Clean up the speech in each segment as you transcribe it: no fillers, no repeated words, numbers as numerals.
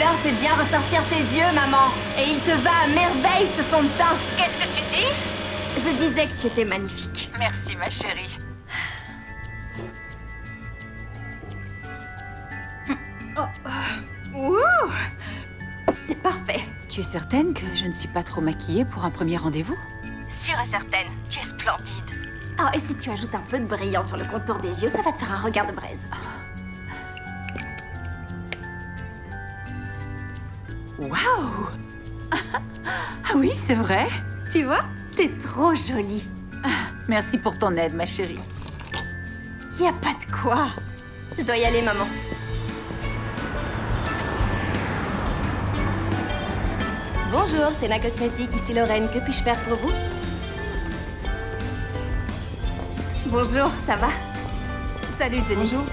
D'ailleurs, fais bien ressortir tes yeux, maman. Et il te va à merveille, ce fond de teint. Qu'est-ce que tu dis? Je disais que tu étais magnifique. Merci, ma chérie. Ouh, c'est parfait. Tu es certaine que je ne suis pas trop maquillée pour un premier rendez-vous? Sûre et certaine, tu es splendide. Oh, et si tu ajoutes un peu de brillant sur le contour des yeux, ça va te faire un regard de braise. Waouh! Ah oui, c'est vrai. Tu vois, t'es trop jolie. Merci pour ton aide, ma chérie. Y a pas de quoi. Je dois y aller, maman. Bonjour, c'est Na Cosmétique, ici Lorraine. Que puis-je faire pour vous? Bonjour, ça va? Salut, Jenny. Bonjour.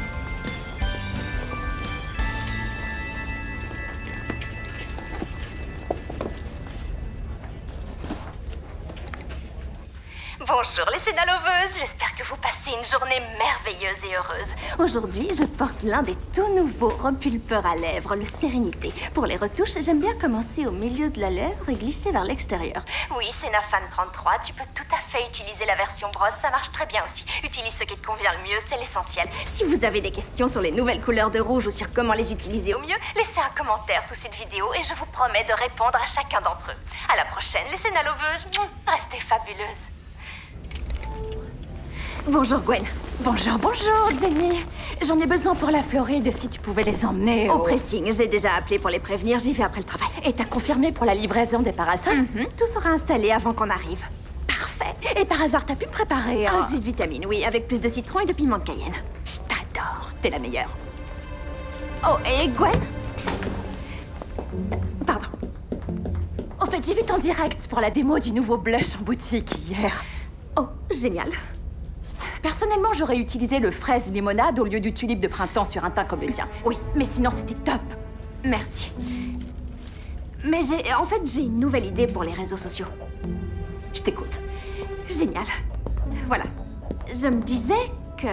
Bonjour les Sénaloveuses, j'espère que vous passez une journée merveilleuse et heureuse. Aujourd'hui, je porte l'un des tout nouveaux repulpeurs à lèvres, le Sérénité. Pour les retouches, j'aime bien commencer au milieu de la lèvre et glisser vers l'extérieur. Oui, Sénafan 33, tu peux tout à fait utiliser la version brosse, ça marche très bien aussi. Utilise ce qui te convient le mieux, c'est l'essentiel. Si vous avez des questions sur les nouvelles couleurs de rouge ou sur comment les utiliser au mieux, laissez un commentaire sous cette vidéo et je vous promets de répondre à chacun d'entre eux. À la prochaine, les Sénaloveuses, restez fabuleuses. Bonjour Gwen. Bonjour, bonjour, Jenny. J'en ai besoin pour la Floride, si tu pouvais les emmener Au pressing, j'ai déjà appelé pour les prévenir, j'y vais après le travail. Et t'as confirmé pour la livraison des parasols? Tout sera installé avant qu'on arrive. Parfait. Et par hasard, t'as pu me préparer Un jus de vitamine, oui, avec plus de citron et de piment de Cayenne. Je t'adore. T'es la meilleure. Oh, et Gwen? Pardon. En fait, j'ai vu ton direct pour la démo du nouveau blush en boutique hier. Oh, génial. Personnellement, j'aurais utilisé le fraise limonade au lieu du tulipe de printemps sur un teint comme le tien. Oui, Mais sinon, c'était top. merci. Mais j'ai une nouvelle idée pour les réseaux sociaux. Je t'écoute. Génial. Voilà. Je me disais que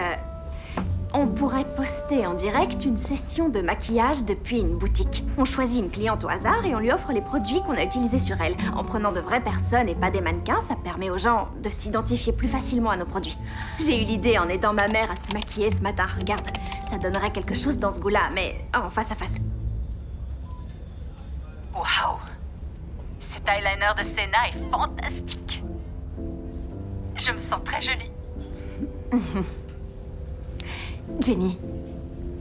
on pourrait poster en direct une session de maquillage depuis une boutique. On choisit une cliente au hasard et on lui offre les produits qu'on a utilisés sur elle. En prenant de vraies personnes et pas des mannequins, ça permet aux gens de s'identifier plus facilement à nos produits. J'ai eu l'idée en aidant ma mère à se maquiller ce matin. Regarde, ça donnerait quelque chose dans ce goût-là, mais en face à face. Waouh! Cet eyeliner de Senna est fantastique. Je me sens très jolie. Jenny,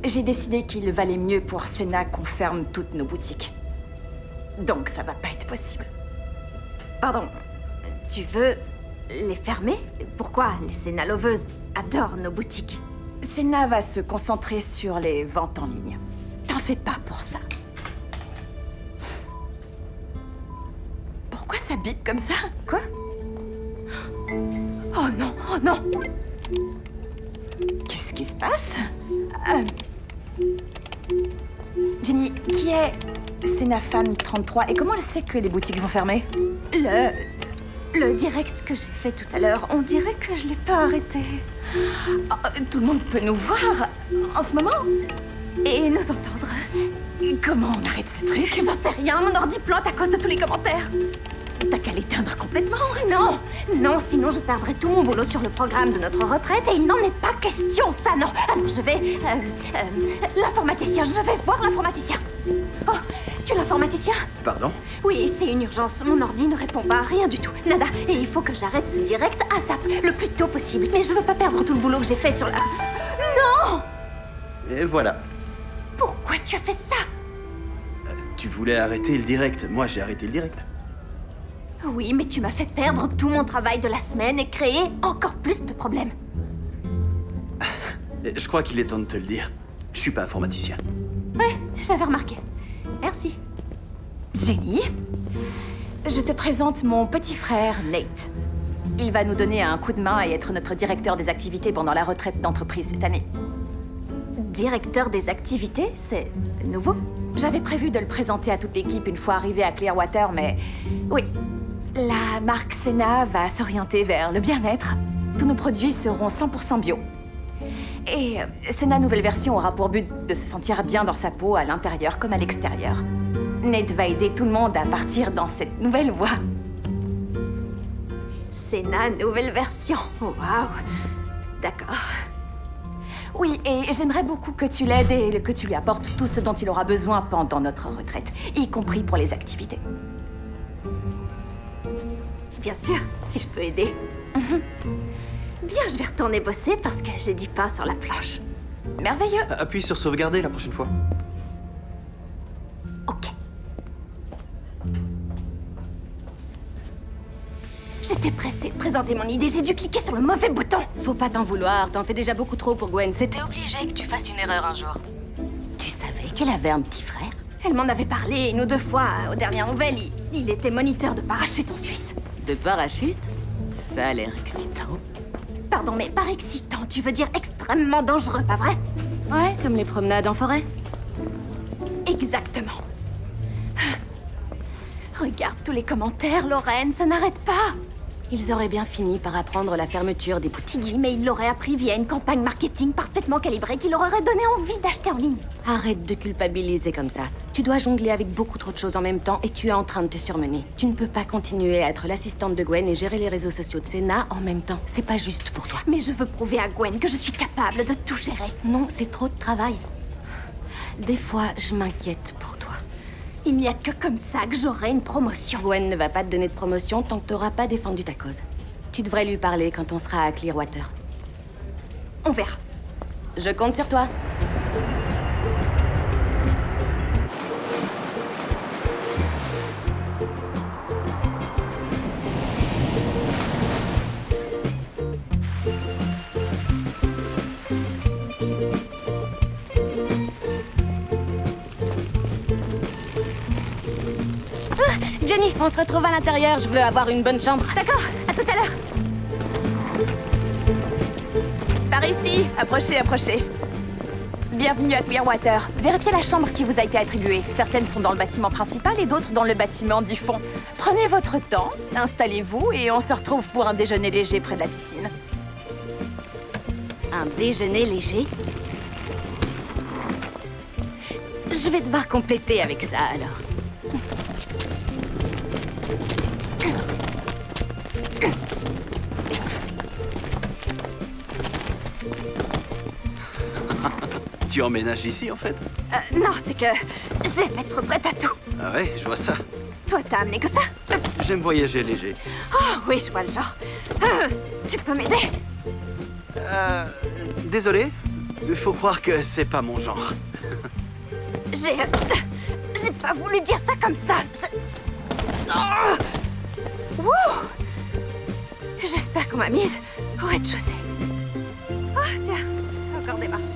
j'ai décidé qu'il valait mieux pour Senna qu'on ferme toutes nos boutiques. Donc ça va pas être possible. Pardon, tu veux les fermer? Pourquoi? Les Sénaloveuses adorent nos boutiques. Senna va se concentrer sur les ventes en ligne. T'en fais pas pour ça. Pourquoi ça bip comme ça? Quoi? Oh non, oh non! Qu'est-ce qui se passe? Jenny, qui est Senafan 33 et comment elle sait que les boutiques vont fermer? Le direct que j'ai fait tout à l'heure, on dirait que je l'ai pas arrêté. Oh, tout le monde peut nous voir en ce moment? Et nous entendre. Comment on arrête ce truc? J'en sais rien, mon ordi plante à cause de tous les commentaires. T'as qu'à l'éteindre complètement. Non, non, sinon je perdrais tout mon boulot sur le programme de notre retraite et il n'en est pas question, ça non. Alors je vais... l'informaticien, je vais voir l'informaticien. Oh, tu es l'informaticien? Pardon? Oui, c'est une urgence, mon ordi ne répond pas, rien du tout, nada. Et il faut que j'arrête ce direct à zap, le plus tôt possible. Mais je veux pas perdre tout le boulot que j'ai fait sur la... Non! Et voilà. Pourquoi tu as fait ça? Tu voulais arrêter le direct. Moi, j'ai arrêté le direct. Oui, mais tu m'as fait perdre tout mon travail de la semaine et créer encore plus de problèmes. Je crois qu'il est temps de te le dire. Je suis pas informaticien. Ouais, j'avais remarqué. Merci. Jenny, je te présente mon petit frère Nate. Il va nous donner un coup de main et être notre directeur des activités pendant la retraite d'entreprise cette année. Directeur des activités, c'est nouveau. J'avais prévu de le présenter à toute l'équipe une fois arrivé à Clearwater, mais oui, la marque Senna va s'orienter vers le bien-être. Tous nos produits seront 100% bio. Et Senna Nouvelle Version aura pour but de se sentir bien dans sa peau à l'intérieur comme à l'extérieur. Nate va aider tout le monde à partir dans cette nouvelle voie. Senna, nouvelle version. Waouh. D'accord. Oui, et j'aimerais beaucoup que tu l'aides et que tu lui apportes tout ce dont il aura besoin pendant notre retraite, y compris pour les activités. Bien sûr, si je peux aider. Bien, je vais retourner bosser parce que j'ai du pain sur la planche. Merveilleux. Appuie sur sauvegarder la prochaine fois. Ok. J'étais pressée de présenter mon idée, j'ai dû cliquer sur le mauvais bouton. Faut pas t'en vouloir, t'en fais déjà beaucoup trop pour Gwen. C'était obligé que tu fasses une erreur un jour. Tu savais qu'elle avait un petit frère? Elle m'en avait parlé une ou deux fois aux dernières nouvelles. Il était moniteur de parachute en Suisse. De parachute? Ça a l'air excitant. Pardon, mais par excitant, tu veux dire extrêmement dangereux, pas vrai? Ouais, comme les promenades en forêt. Exactement. Regarde tous les commentaires, Lorraine, ça n'arrête pas. Ils auraient bien fini par apprendre la fermeture des boutiques. Oui, mais ils l'auraient appris via une campagne marketing parfaitement calibrée qui leur aurait donné envie d'acheter en ligne. Arrête de culpabiliser comme ça. Tu dois jongler avec beaucoup trop de choses en même temps et tu es en train de te surmener. Tu ne peux pas continuer à être l'assistante de Gwen et gérer les réseaux sociaux de Senna en même temps. C'est pas juste pour toi. Mais je veux prouver à Gwen que je suis capable de tout gérer. Non, c'est trop de travail. Des fois, je m'inquiète pour toi. Il n'y a que comme ça que j'aurai une promotion. Gwen ne va pas te donner de promotion tant que t'auras pas défendu ta cause. Tu devrais lui parler quand on sera à Clearwater. On verra. Je compte sur toi. Jenny, on se retrouve à l'intérieur. Je veux avoir une bonne chambre. D'accord, à tout à l'heure. Par ici, approchez, approchez. Bienvenue à Clearwater. Vérifiez la chambre qui vous a été attribuée. Certaines sont dans le bâtiment principal et d'autres dans le bâtiment du fond. Prenez votre temps, installez-vous et on se retrouve pour un déjeuner léger près de la piscine. Un déjeuner léger. Je vais devoir compléter avec ça alors. Tu emménages ici, en fait? Non, c'est que j'aime être prête à tout. Ah ouais, je vois ça. Toi, t'as amené que ça? J'aime voyager léger. Oh, oui, je vois le genre. Tu peux m'aider? Désolé. Il faut croire que c'est pas mon genre. J'ai pas voulu dire ça comme ça. Wouh! J'espère qu'on m'a mise au rez-de-chaussée. Oh, tiens, encore des marches.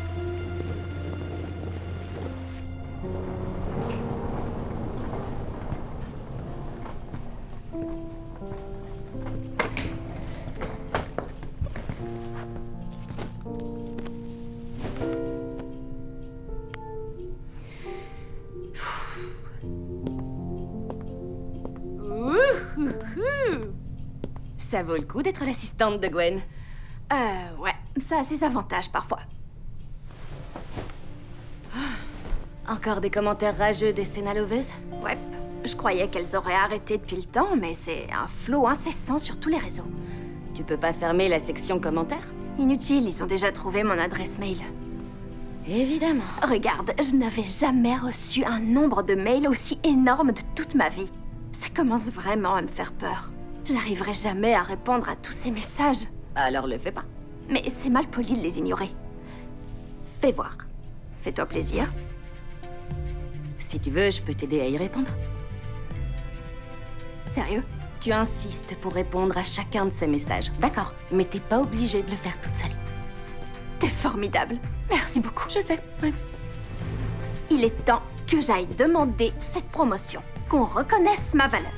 Ça vaut le coup d'être l'assistante de Gwen. Ouais, ça a ses avantages parfois. Encore des commentaires rageux des Senna loveuses? Ouais, je croyais qu'elles auraient arrêté depuis le temps, mais c'est un flot incessant sur tous les réseaux. Tu peux pas fermer la section commentaires? Inutile, ils ont déjà trouvé mon adresse mail. Évidemment. Regarde, je n'avais jamais reçu un nombre de mails aussi énorme de toute ma vie. Ça commence vraiment à me faire peur. J'arriverai jamais à répondre à tous ces messages. Alors le fais pas. Mais c'est mal poli de les ignorer. Fais voir. Fais-toi plaisir. Si tu veux, je peux t'aider à y répondre. Sérieux? Tu insistes pour répondre à chacun de ces messages. D'accord, mais t'es pas obligée de le faire toute seule. T'es formidable. Merci beaucoup. Je sais, ouais. Il est temps que j'aille demander cette promotion. Qu'on reconnaisse ma valeur.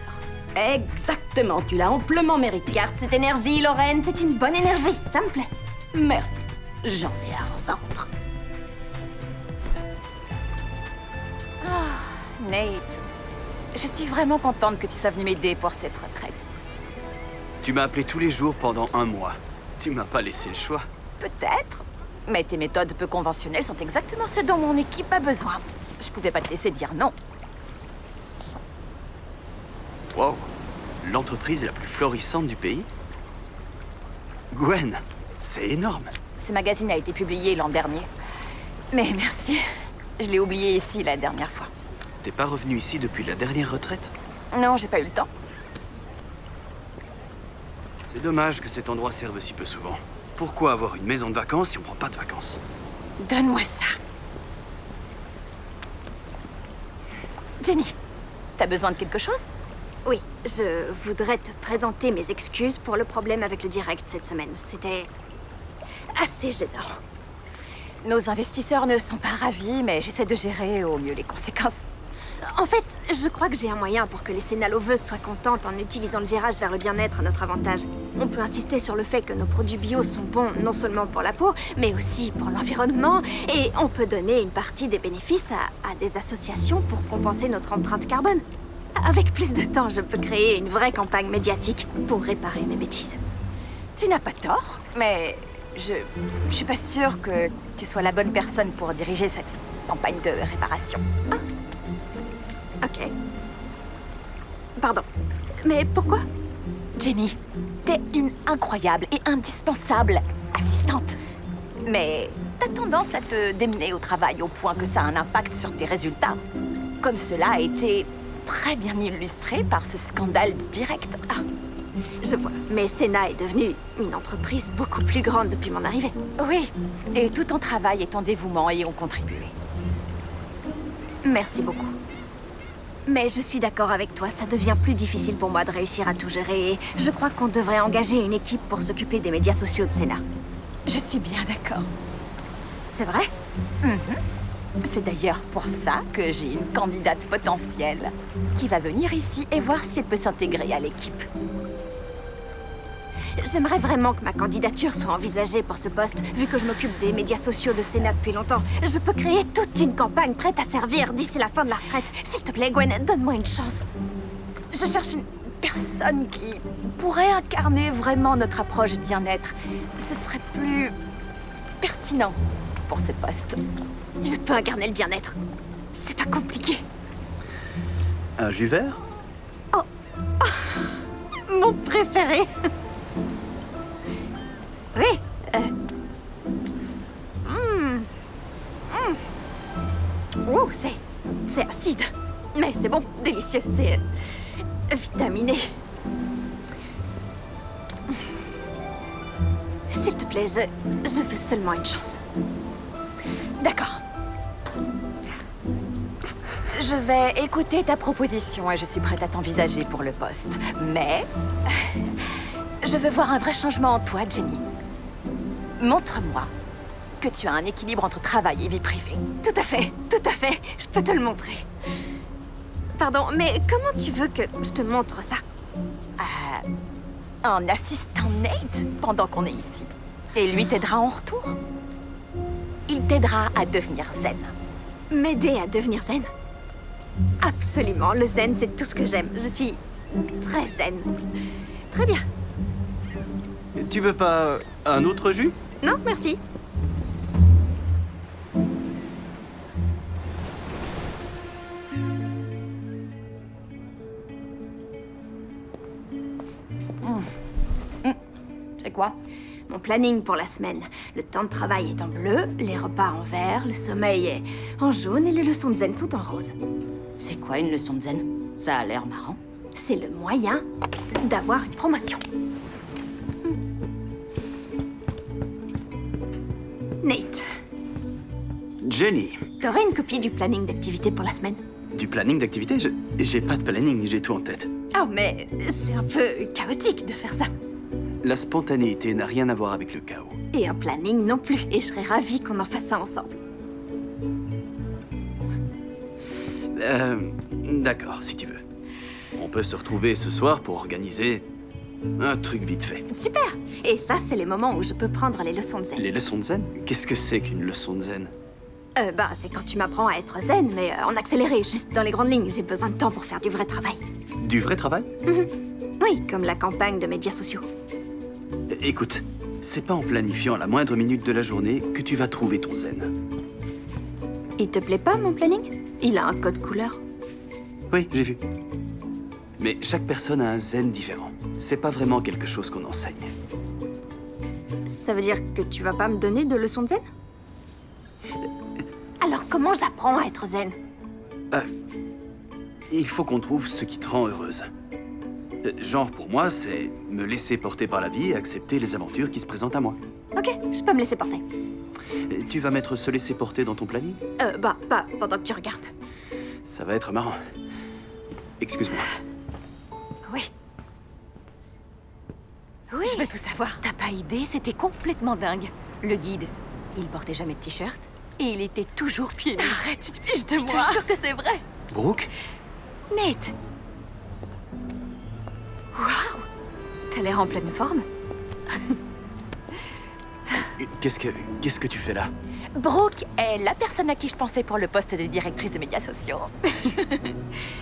Exactement, tu l'as amplement mérité. Garde cette énergie, Lorraine. C'est une bonne énergie. Ça me plaît. Merci. J'en ai à revendre. Nate, je suis vraiment contente que tu sois venu m'aider pour cette retraite. Tu m'as appelé tous les jours pendant 1 mois. Tu m'as pas laissé le choix. Peut-être, mais tes méthodes peu conventionnelles sont exactement ce dont mon équipe a besoin. Je pouvais pas te laisser dire non. Wow. L'entreprise la plus florissante du pays? Gwen, c'est énorme. Ce magazine a été publié l'an dernier. Mais merci. Je l'ai oublié ici la dernière fois. T'es pas revenu ici depuis la dernière retraite? Non, j'ai pas eu le temps. C'est dommage que cet endroit serve si peu souvent. Pourquoi avoir une maison de vacances si on prend pas de vacances? Donne-moi ça. Jenny, t'as besoin de quelque chose? Oui, je voudrais te présenter mes excuses pour le problème avec le direct cette semaine. C'était assez gênant. Nos investisseurs ne sont pas ravis, mais j'essaie de gérer au mieux les conséquences. En fait, je crois que j'ai un moyen pour que les Sénaloveuses soient contentes en utilisant le virage vers le bien-être à notre avantage. On peut insister sur le fait que nos produits bio sont bons non seulement pour la peau, mais aussi pour l'environnement. Et on peut donner une partie des bénéfices à des associations pour compenser notre empreinte carbone. Avec plus de temps, je peux créer une vraie campagne médiatique pour réparer mes bêtises. Tu n'as pas tort, mais je suis pas sûre que tu sois la bonne personne pour diriger cette campagne de réparation. Ok. Pardon. Mais pourquoi? Jenny, t'es une incroyable et indispensable assistante. Mais t'as tendance à te démener au travail au point que ça a un impact sur tes résultats. Comme cela a été très bien illustré par ce scandale du direct. Ah, Je vois. Mais Senna est devenue une entreprise beaucoup plus grande depuis mon arrivée. oui, et tout ton travail et ton dévouement y ont contribué. Merci beaucoup. Mais je suis d'accord avec toi, ça devient plus difficile pour moi de réussir à tout gérer. Et je crois qu'on devrait engager une équipe pour s'occuper des médias sociaux de Senna. Je suis bien d'accord. C'est vrai? C'est d'ailleurs pour ça que j'ai une candidate potentielle qui va venir ici et voir si elle peut s'intégrer à l'équipe. J'aimerais vraiment que ma candidature soit envisagée pour ce poste, vu que je m'occupe des médias sociaux de Senna depuis longtemps. Je peux créer toute une campagne prête à servir d'ici la fin de la retraite. S'il te plaît, Gwen, donne-moi une chance. Je cherche une personne qui pourrait incarner vraiment notre approche bien-être. Ce serait plus pertinent pour ce poste. Je peux incarner le bien-être. C'est pas compliqué. Un jus vert? Mon préféré. Oui. Ouh, c'est acide. Mais c'est bon, délicieux. C'est vitaminé. S'il te plaît, je veux seulement une chance. D'accord. Je vais écouter ta proposition et je suis prête à t'envisager pour le poste. Mais je veux voir un vrai changement en toi, Jenny. Montre-moi que tu as un équilibre entre travail et vie privée. Tout à fait, je peux te le montrer. Pardon, mais comment tu veux que je te montre ça? En assistant Nate pendant qu'on est ici. Et lui t'aidera en retour. Il t'aidera à devenir zen. M'aider à devenir zen? Absolument, le zen, c'est tout ce que j'aime. Je suis très zen. Très bien. Tu veux pas un autre jus? Non, merci. C'est quoi? Mon planning pour la semaine. Le temps de travail est en bleu, les repas en vert, le sommeil est en jaune et les leçons de zen sont en rose. C'est quoi une leçon de zen? Ça a l'air marrant. C'est le moyen d'avoir une promotion. Nate, Jenny, t'aurais une copie du planning d'activité pour la semaine? du planning d'activité? J'ai pas de planning, j'ai tout en tête. Oh, mais c'est un peu chaotique de faire ça. La spontanéité n'a rien à voir avec le chaos. Et un planning non plus. Et je serais ravie qu'on en fasse ça ensemble. D'accord, si tu veux. On peut se retrouver ce soir pour organiser un truc vite fait. Super. Et ça, c'est les moments où je peux prendre les leçons de zen. Les leçons de zen? Qu'est-ce que c'est qu'une leçon de zen? C'est quand tu m'apprends à être zen, mais en accéléré, juste dans les grandes lignes. J'ai besoin de temps pour faire du vrai travail. Du vrai travail? Oui, comme la campagne de médias sociaux. Écoute, c'est pas en planifiant la moindre minute de la journée que tu vas trouver ton zen. Il te plaît pas, mon planning? Il a un code couleur. Oui, j'ai vu. Mais chaque personne a un zen différent. C'est pas vraiment quelque chose qu'on enseigne. Ça veut dire que tu vas pas me donner de leçons de zen? Alors comment j'apprends à être zen? Il faut qu'on trouve ce qui te rend heureuse. Genre, pour moi, c'est me laisser porter par la vie et accepter les aventures qui se présentent à moi. Ok, je peux me laisser porter. Et tu vas mettre se laisser porter dans ton planning? Pas pendant que tu regardes. Ça va être marrant. Excuse-moi. Oui. Oui, je veux tout savoir. T'as pas idée, c'était complètement dingue. Le guide, il portait jamais de t-shirt et il était toujours pieds nus. Arrête, tu te fiches de Je moi. te jure que c'est vrai. Brooke? Nate. Waouh, t'as l'air en pleine forme. Qu'est-ce que tu fais là? Brooke est la personne à qui je pensais pour le poste de directrice de médias sociaux.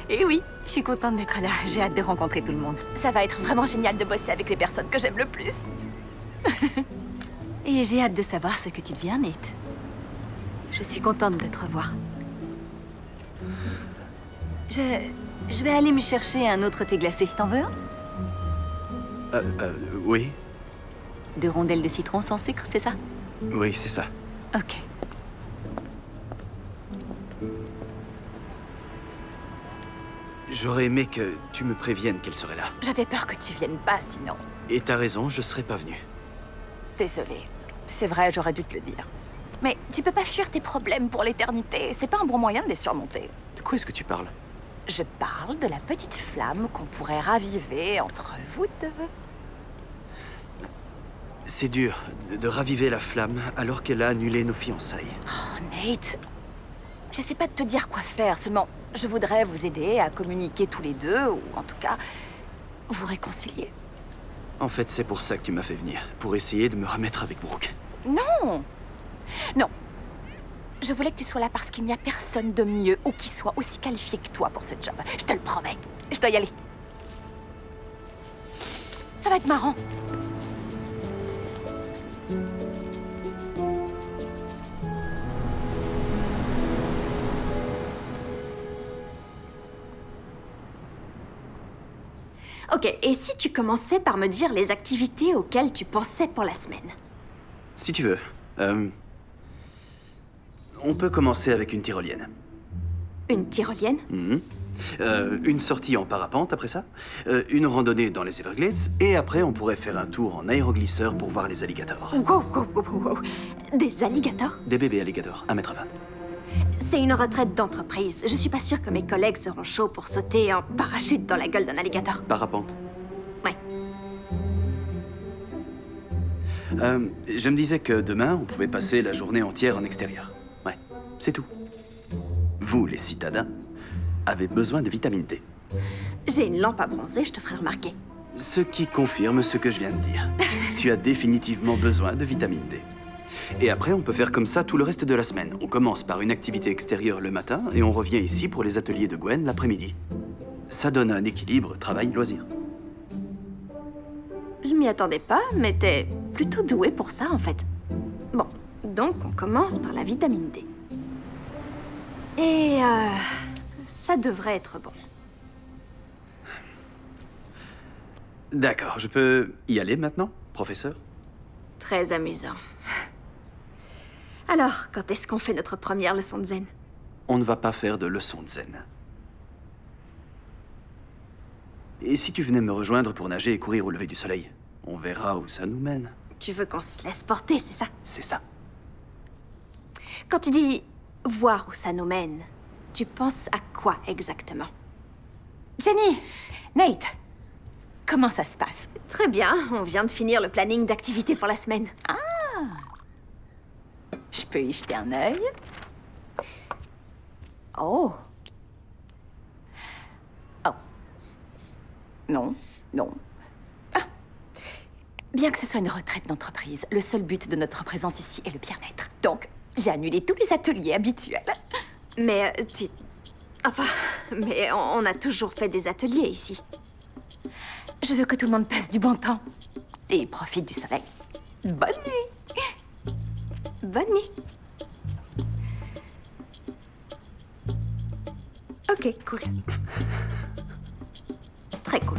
Et oui, je suis contente d'être là. J'ai hâte de rencontrer tout le monde. Ça va être vraiment génial de bosser avec les personnes que j'aime le plus. Et j'ai hâte de savoir ce que tu deviens, Nate. Je suis contente de te revoir. Je vais aller me chercher un autre thé glacé. T'en veux un? Oui. 2 rondelles de citron sans sucre, c'est ça? Oui, c'est ça. Ok. J'aurais aimé que tu me préviennes qu'elle serait là. J'avais peur que tu viennes pas, sinon. Et t'as raison, je serais pas venu. Désolée. C'est vrai, j'aurais dû te le dire. Mais tu peux pas fuir tes problèmes pour l'éternité. C'est pas un bon moyen de les surmonter. De quoi est-ce que tu parles? Je parle de la petite flamme qu'on pourrait raviver entre vous deux. C'est dur de raviver la flamme alors qu'elle a annulé nos fiançailles. Oh, Nate. J'essaie pas de te dire quoi faire, seulement je voudrais vous aider à communiquer tous les deux, ou en tout cas, vous réconcilier. En fait, c'est pour ça que tu m'as fait venir, pour essayer de me remettre avec Brooke. Non. Non. Je voulais que tu sois là parce qu'il n'y a personne de mieux ou qui soit aussi qualifié que toi pour ce job. Je te le promets. Je dois y aller. Ça va être marrant. Ok, et si tu commençais par me dire les activités auxquelles tu pensais pour la semaine? Si tu veux. On peut commencer avec une tyrolienne. Une tyrolienne? Mhm. Une sortie en parapente après ça. Une randonnée dans les Everglades. Et après, on pourrait faire un tour en aéroglisseur pour voir les alligators. Wow, wow, wow, wow. Des alligators? Des bébés alligators, 1,20 m. C'est une retraite d'entreprise. Je suis pas sûre que mes collègues seront chauds pour sauter en parachute dans la gueule d'un alligator. Parapente. Ouais. Je me disais que demain, on pouvait passer la journée entière en extérieur. Ouais, c'est tout. Vous, les citadins, avez besoin de vitamine D. J'ai une lampe à bronzer, je te ferai remarquer. Ce qui confirme ce que je viens de dire. Tu as définitivement besoin de vitamine D. Et après, on peut faire comme ça tout le reste de la semaine. On commence par une activité extérieure le matin et on revient ici pour les ateliers de Gwen l'après-midi. Ça donne un équilibre travail-loisir. Je m'y attendais pas, mais t'es plutôt doué pour ça, en fait. Bon, donc on commence par la vitamine D. Et ça devrait être bon. D'accord, je peux y aller maintenant, professeur? Très amusant. Alors, quand est-ce qu'on fait notre première leçon de zen? On ne va pas faire de leçon de zen. Et si tu venais me rejoindre pour nager et courir au lever du soleil? On verra où ça nous mène. Tu veux qu'on se laisse porter, c'est ça? C'est ça. Quand tu dis voir où ça nous mène, tu penses à quoi exactement? Jenny, Nate, comment ça se passe? Très bien, on vient de finir le planning d'activités pour la semaine. Je peux y jeter un œil? Oh. Oh. Non, non. Ah. Bien que ce soit une retraite d'entreprise, le seul but de notre présence ici est le bien-être. Donc, j'ai annulé tous les ateliers habituels. Mais Enfin, mais on a toujours fait des ateliers ici. Je veux que tout le monde passe du bon temps et profite du soleil. Bonne nuit! Bonne nuit. Ok, cool. très cool.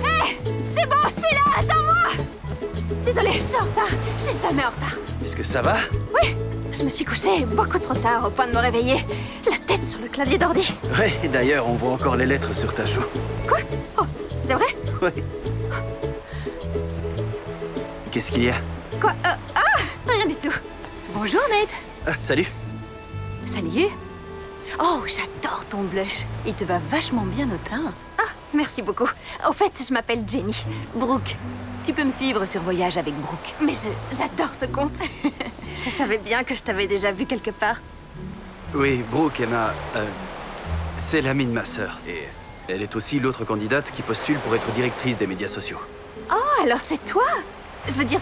Hé, c'est bon, je suis là, attends-moi! Désolée, je suis en retard. Je suis jamais en retard. Est-ce que ça va? Oui, je me suis couchée beaucoup trop tard au point de me réveiller. La tête sur le clavier d'ordi. Ouais, et d'ailleurs, on voit encore les lettres sur ta joue. Quoi? Oh, c'est vrai? Ouais. Qu'est-ce qu'il y a? Quoi? Rien du tout. Bonjour, Nate. Ah, salut. Salut. Oh, j'adore ton blush. Il te va vachement bien au teint. Ah, merci beaucoup. Au fait, je m'appelle Jenny. Brooke, tu peux me suivre sur Voyage avec Brooke. Mais j'adore ce conte. Je savais bien que je t'avais déjà vu quelque part. Oui, Brooke, Emma, c'est l'amie de ma sœur. Et elle est aussi l'autre candidate qui postule pour être directrice des médias sociaux. Oh, alors c'est toi? Je veux dire,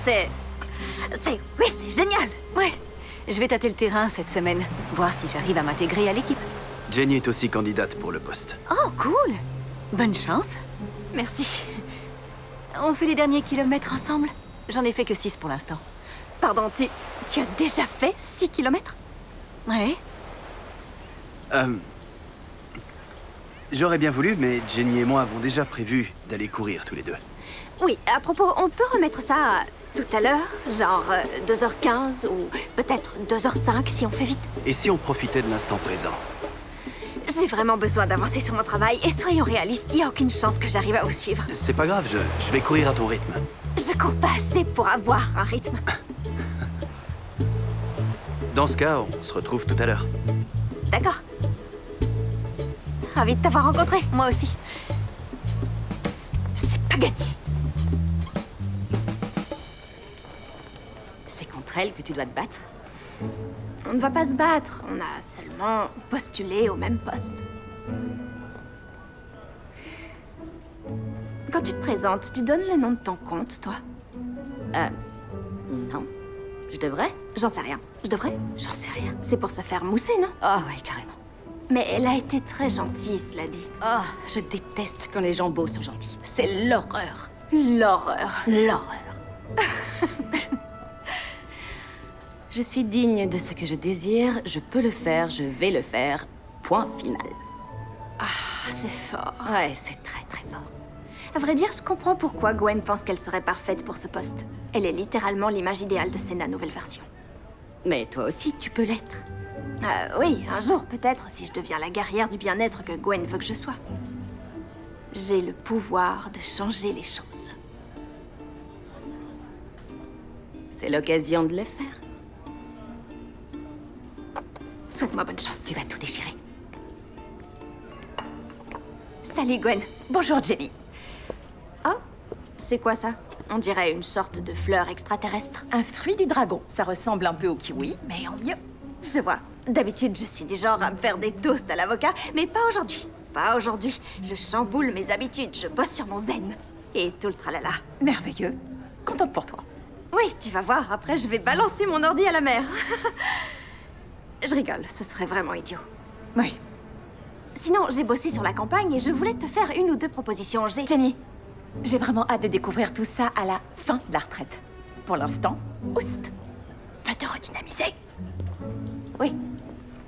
oui, c'est génial. Ouais, je vais tâter le terrain cette semaine, voir si j'arrive à m'intégrer à l'équipe. Jenny est aussi candidate pour le poste. Oh, cool. Bonne chance. Merci. On fait les derniers kilomètres ensemble? J'en ai fait que 6 pour l'instant. Pardon, tu as déjà fait 6 kilomètres? Ouais. J'aurais bien voulu, mais Jenny et moi avons déjà prévu d'aller courir tous les deux. Oui, à propos, on peut remettre ça tout à l'heure? Genre 2h15 ou peut-être 2h05 si on fait vite. Et si on profitait de l'instant présent? J'ai vraiment besoin d'avancer sur mon travail et soyons réalistes, il n'y a aucune chance que j'arrive à vous suivre. C'est pas grave, je vais courir à ton rythme. Je cours pas assez pour avoir un rythme. Dans ce cas, on se retrouve tout à l'heure. D'accord. Ravie de t'avoir rencontré. Moi aussi. C'est pas gagné. C'est contre elle que tu dois te battre? On ne va pas se battre, on a seulement postulé au même poste. Quand tu te présentes, tu donnes le nom de ton compte, toi? Non. Je devrais? J'en sais rien. Je devrais? J'en sais rien. C'est pour se faire mousser, non? Oh ouais, carrément. Mais elle a été très gentille, cela dit. Oh, je déteste quand les gens beaux sont gentils. C'est l'horreur. L'horreur. L'horreur. Je suis digne de ce que je désire, je peux le faire, je vais le faire. Point final. Ah, c'est fort. Ouais, c'est très très fort. À vrai dire, je comprends pourquoi Gwen pense qu'elle serait parfaite pour ce poste. Elle est littéralement l'image idéale de Senna nouvelle version. Mais toi aussi, tu peux l'être. Oui, un jour peut-être, si je deviens la guerrière du bien-être que Gwen veut que je sois. J'ai le pouvoir de changer les choses. C'est l'occasion de le faire. Souhaite-moi bonne chance. Tu vas tout déchirer. Salut Gwen. Bonjour, Jenny. Oh, c'est quoi ça? On dirait une sorte de fleur extraterrestre. Un fruit du dragon. Ça ressemble un peu au kiwi, mais en mieux. Je vois. D'habitude, je suis du genre à me faire des toasts à l'avocat, mais pas aujourd'hui. Pas aujourd'hui. Je chamboule mes habitudes, je bosse sur mon zen. Et tout le tralala. Merveilleux. Contente pour toi. Oui, tu vas voir, après je vais balancer mon ordi à la mer. Je rigole, ce serait vraiment idiot. Oui. Sinon, j'ai bossé sur la campagne et je voulais te faire une ou deux propositions. Jenny, j'ai vraiment hâte de découvrir tout ça à la fin de la retraite. Pour l'instant, oust. Va te redynamiser. Oui,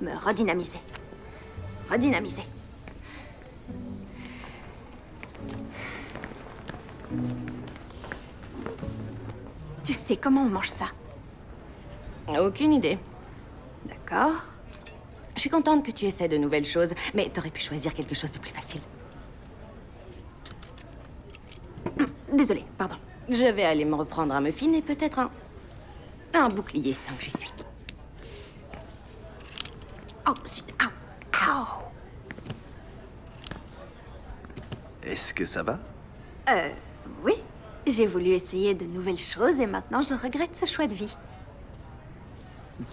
me redynamiser. Redynamiser. Tu sais comment on mange ça? Aucune idée. D'accord. Je suis contente que tu essaies de nouvelles choses, mais t'aurais pu choisir quelque chose de plus facile. Désolée, pardon. Je vais aller me reprendre un muffin et peut-être un bouclier tant que j'y suis. Oh, zut, au, au. Est-ce que ça va? Oui. J'ai voulu essayer de nouvelles choses et maintenant je regrette ce choix de vie.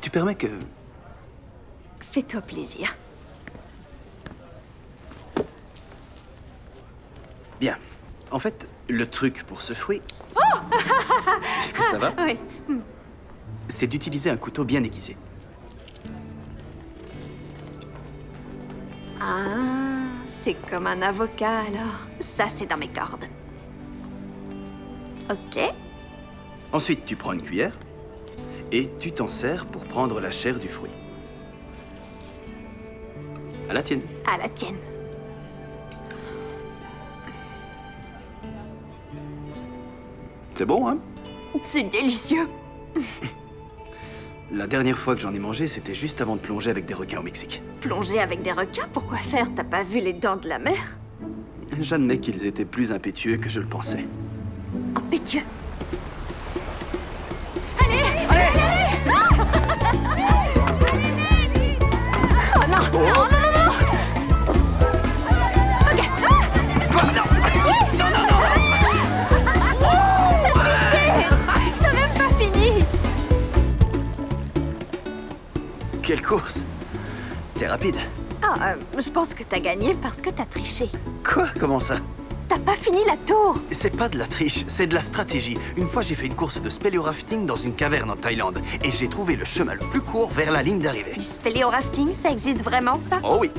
Tu permets que... Fais-toi plaisir. Bien. En fait, le truc pour ce fruit... Est-ce que ça va? Oui. C'est d'utiliser un couteau bien aiguisé. Ah, c'est comme un avocat alors. Ça, c'est dans mes cordes. Ok. Ensuite, tu prends une cuillère Et tu t'en sers pour prendre la chair du fruit. À la tienne. À la tienne. C'est bon, hein? C'est délicieux. La dernière fois que j'en ai mangé, c'était juste avant de plonger avec des requins au Mexique. Plonger avec des requins, pourquoi faire? T'as pas vu les dents de la mer? J'admets qu'ils étaient plus impétueux que je le pensais. Impétueux. T'as même pas fini. Quelle course! T'es rapide. Ah, je pense que t'as gagné parce que t'as triché. Quoi? Comment ça? T'as pas fini la tour. C'est pas de la triche, c'est de la stratégie. Une fois, j'ai fait une course de spéléo-rafting dans une caverne en Thaïlande. Et j'ai trouvé le chemin le plus court vers la ligne d'arrivée. Du spéléo-rafting, ça existe vraiment, ça? Oh oui,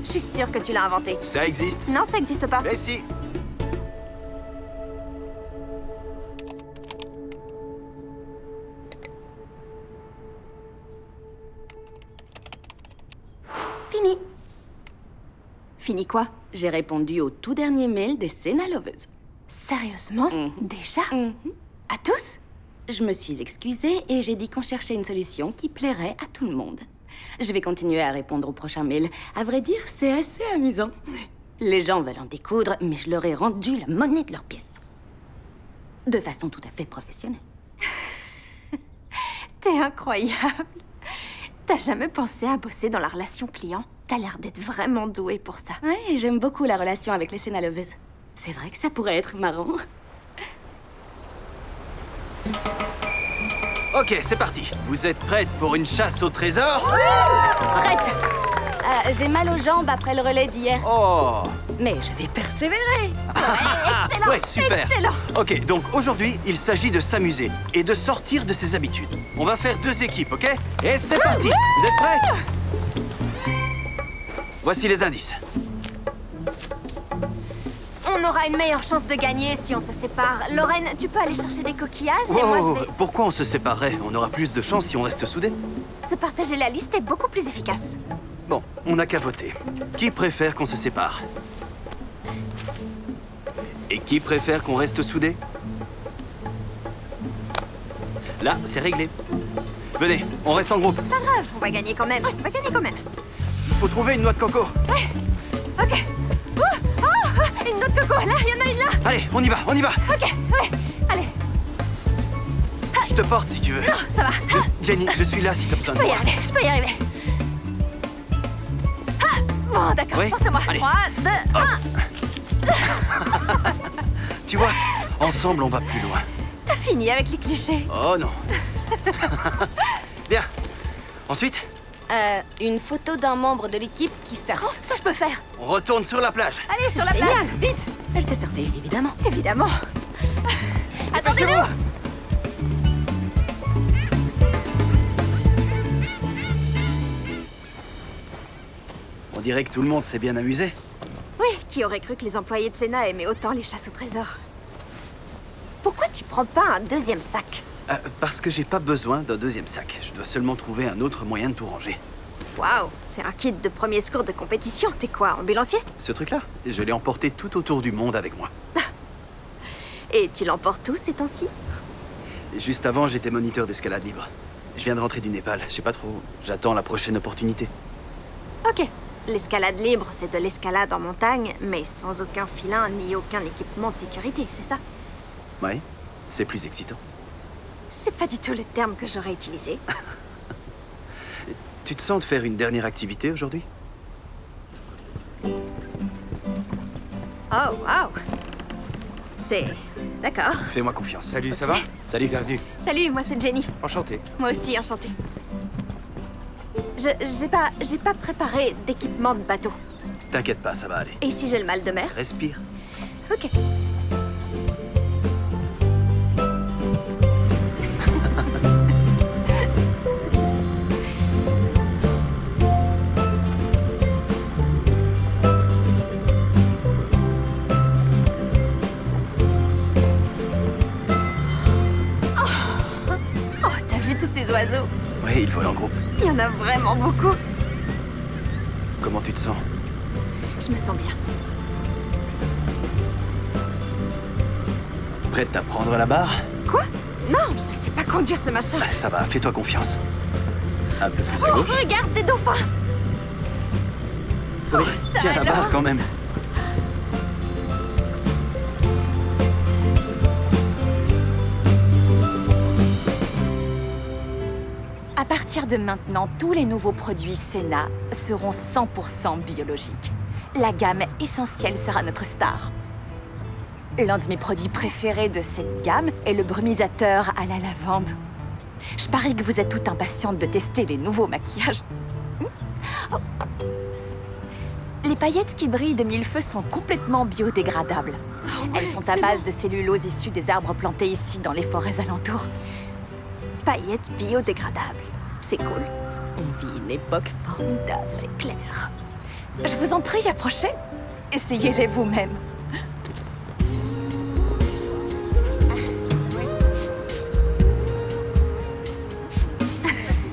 Je suis sûre que tu l'as inventé. ça existe. Non, ça existe pas. Eh si! Fini. Fini quoi? J'ai répondu au tout dernier mail des Senna Lovers. Sérieusement? Déjà? À tous? Je me suis excusée et j'ai dit qu'on cherchait une solution qui plairait à tout le monde. Je vais continuer à répondre au prochain mail. À vrai dire, c'est assez amusant. Les gens veulent en découdre, mais je leur ai rendu la monnaie de leur pièce. De façon tout à fait professionnelle. T'es incroyable. T'as jamais pensé à bosser dans la relation client? T'as l'air d'être vraiment douée pour ça. Ouais, j'aime beaucoup la relation avec les Senna Lovers. C'est vrai que ça pourrait être marrant. Ok, c'est parti. Vous êtes prête pour une chasse au trésor? Prête! J'ai mal aux jambes après le relais d'hier, Oh! mais je vais persévérer. Excellent! Ouais, super. Excellent! Ok, donc aujourd'hui, il s'agit de s'amuser et de sortir de ses habitudes. On va faire 2 équipes, ok? Et c'est parti! Vous êtes prêts? Voici les indices. On aura une meilleure chance de gagner si on se sépare. Lorraine, tu peux aller chercher des coquillages et moi je vais... Pourquoi on se séparerait? On aura plus de chance si on reste soudés. Se partager la liste est beaucoup plus efficace. Bon, on n'a qu'à voter. Qui préfère qu'on se sépare? Et qui préfère qu'on reste soudés? Là, c'est réglé. Venez, on reste en groupe. Pas grave, on va gagner quand même. On va gagner quand même. Faut trouver une noix de coco. Ok. Une noix de coco, là, il y en a une là. Allez, on y va, on y va. Ok, ouais. Allez, Je te porte si tu veux. ça va. Jenny, je suis là si t'as besoin Je de peux y moi. arriver, je peux y arriver. Bon, d'accord, Oui, porte-moi. allez. 3, 2, 1. Tu vois, ensemble, on va plus loin. T'as fini avec les clichés. Oh non. Bien. Ensuite, Une photo d'un membre de l'équipe qui surfe. Oh, ça je peux faire. on retourne sur la plage. Allez, sur la plage, vite. Elle sait surfer, évidemment. Évidemment. Attendez-nous. On dirait que tout le monde s'est bien amusé. Oui, qui aurait cru que les employés de Senna aimaient autant les chasses au trésor? Pourquoi tu prends pas un deuxième sac? Parce que j'ai pas besoin d'un 2e sac. Je dois seulement trouver un autre moyen de tout ranger. Waouh, c'est un kit de premier secours de compétition. T'es quoi, ambulancier? Ce truc-là, je l'ai emporté tout autour du monde avec moi. Et tu l'emportes où ces temps-ci? Et juste avant, j'étais moniteur d'escalade libre. Je viens de rentrer du Népal, je sais pas trop. J'attends la prochaine opportunité. Ok. L'escalade libre, c'est de l'escalade en montagne, mais sans aucun filin ni aucun équipement de sécurité, c'est ça? Ouais, c'est plus excitant. C'est pas du tout le terme que j'aurais utilisé. Tu te sens de faire une dernière activité aujourd'hui? Oh, waouh. C'est... D'accord. Fais-moi confiance. Salut, ça va? Salut, bienvenue. Salut, moi c'est Jenny. Enchanté. Moi aussi, enchantée. J'ai pas préparé d'équipement de bateau. T'inquiète pas, ça va aller. Et si j'ai le mal de mer? Respire. Ok. Et ils volent en groupe. Il y en a vraiment beaucoup. Comment tu te sens? Je me sens bien. Prête à prendre la barre? Quoi? Non, je sais pas conduire ce machin. Ça va, fais-toi confiance. Un peu plus à Oh, gauche. regarde des dauphins. Oui, ça tiens la alors. barre quand même. À partir de maintenant, tous les nouveaux produits Senna seront 100% biologiques. La gamme essentielle sera notre star. L'un de mes produits préférés de cette gamme est le brumisateur à la lavande. Je parie que vous êtes toute impatiente de tester les nouveaux maquillages. Oh. Les paillettes qui brillent de mille feux sont complètement biodégradables. Elles sont à base de cellulose issue des arbres plantés ici dans les forêts alentours. Paillettes biodégradables. C'est cool. On vit une époque formidable. C'est clair. Je vous en prie, approchez. Essayez-les vous-même.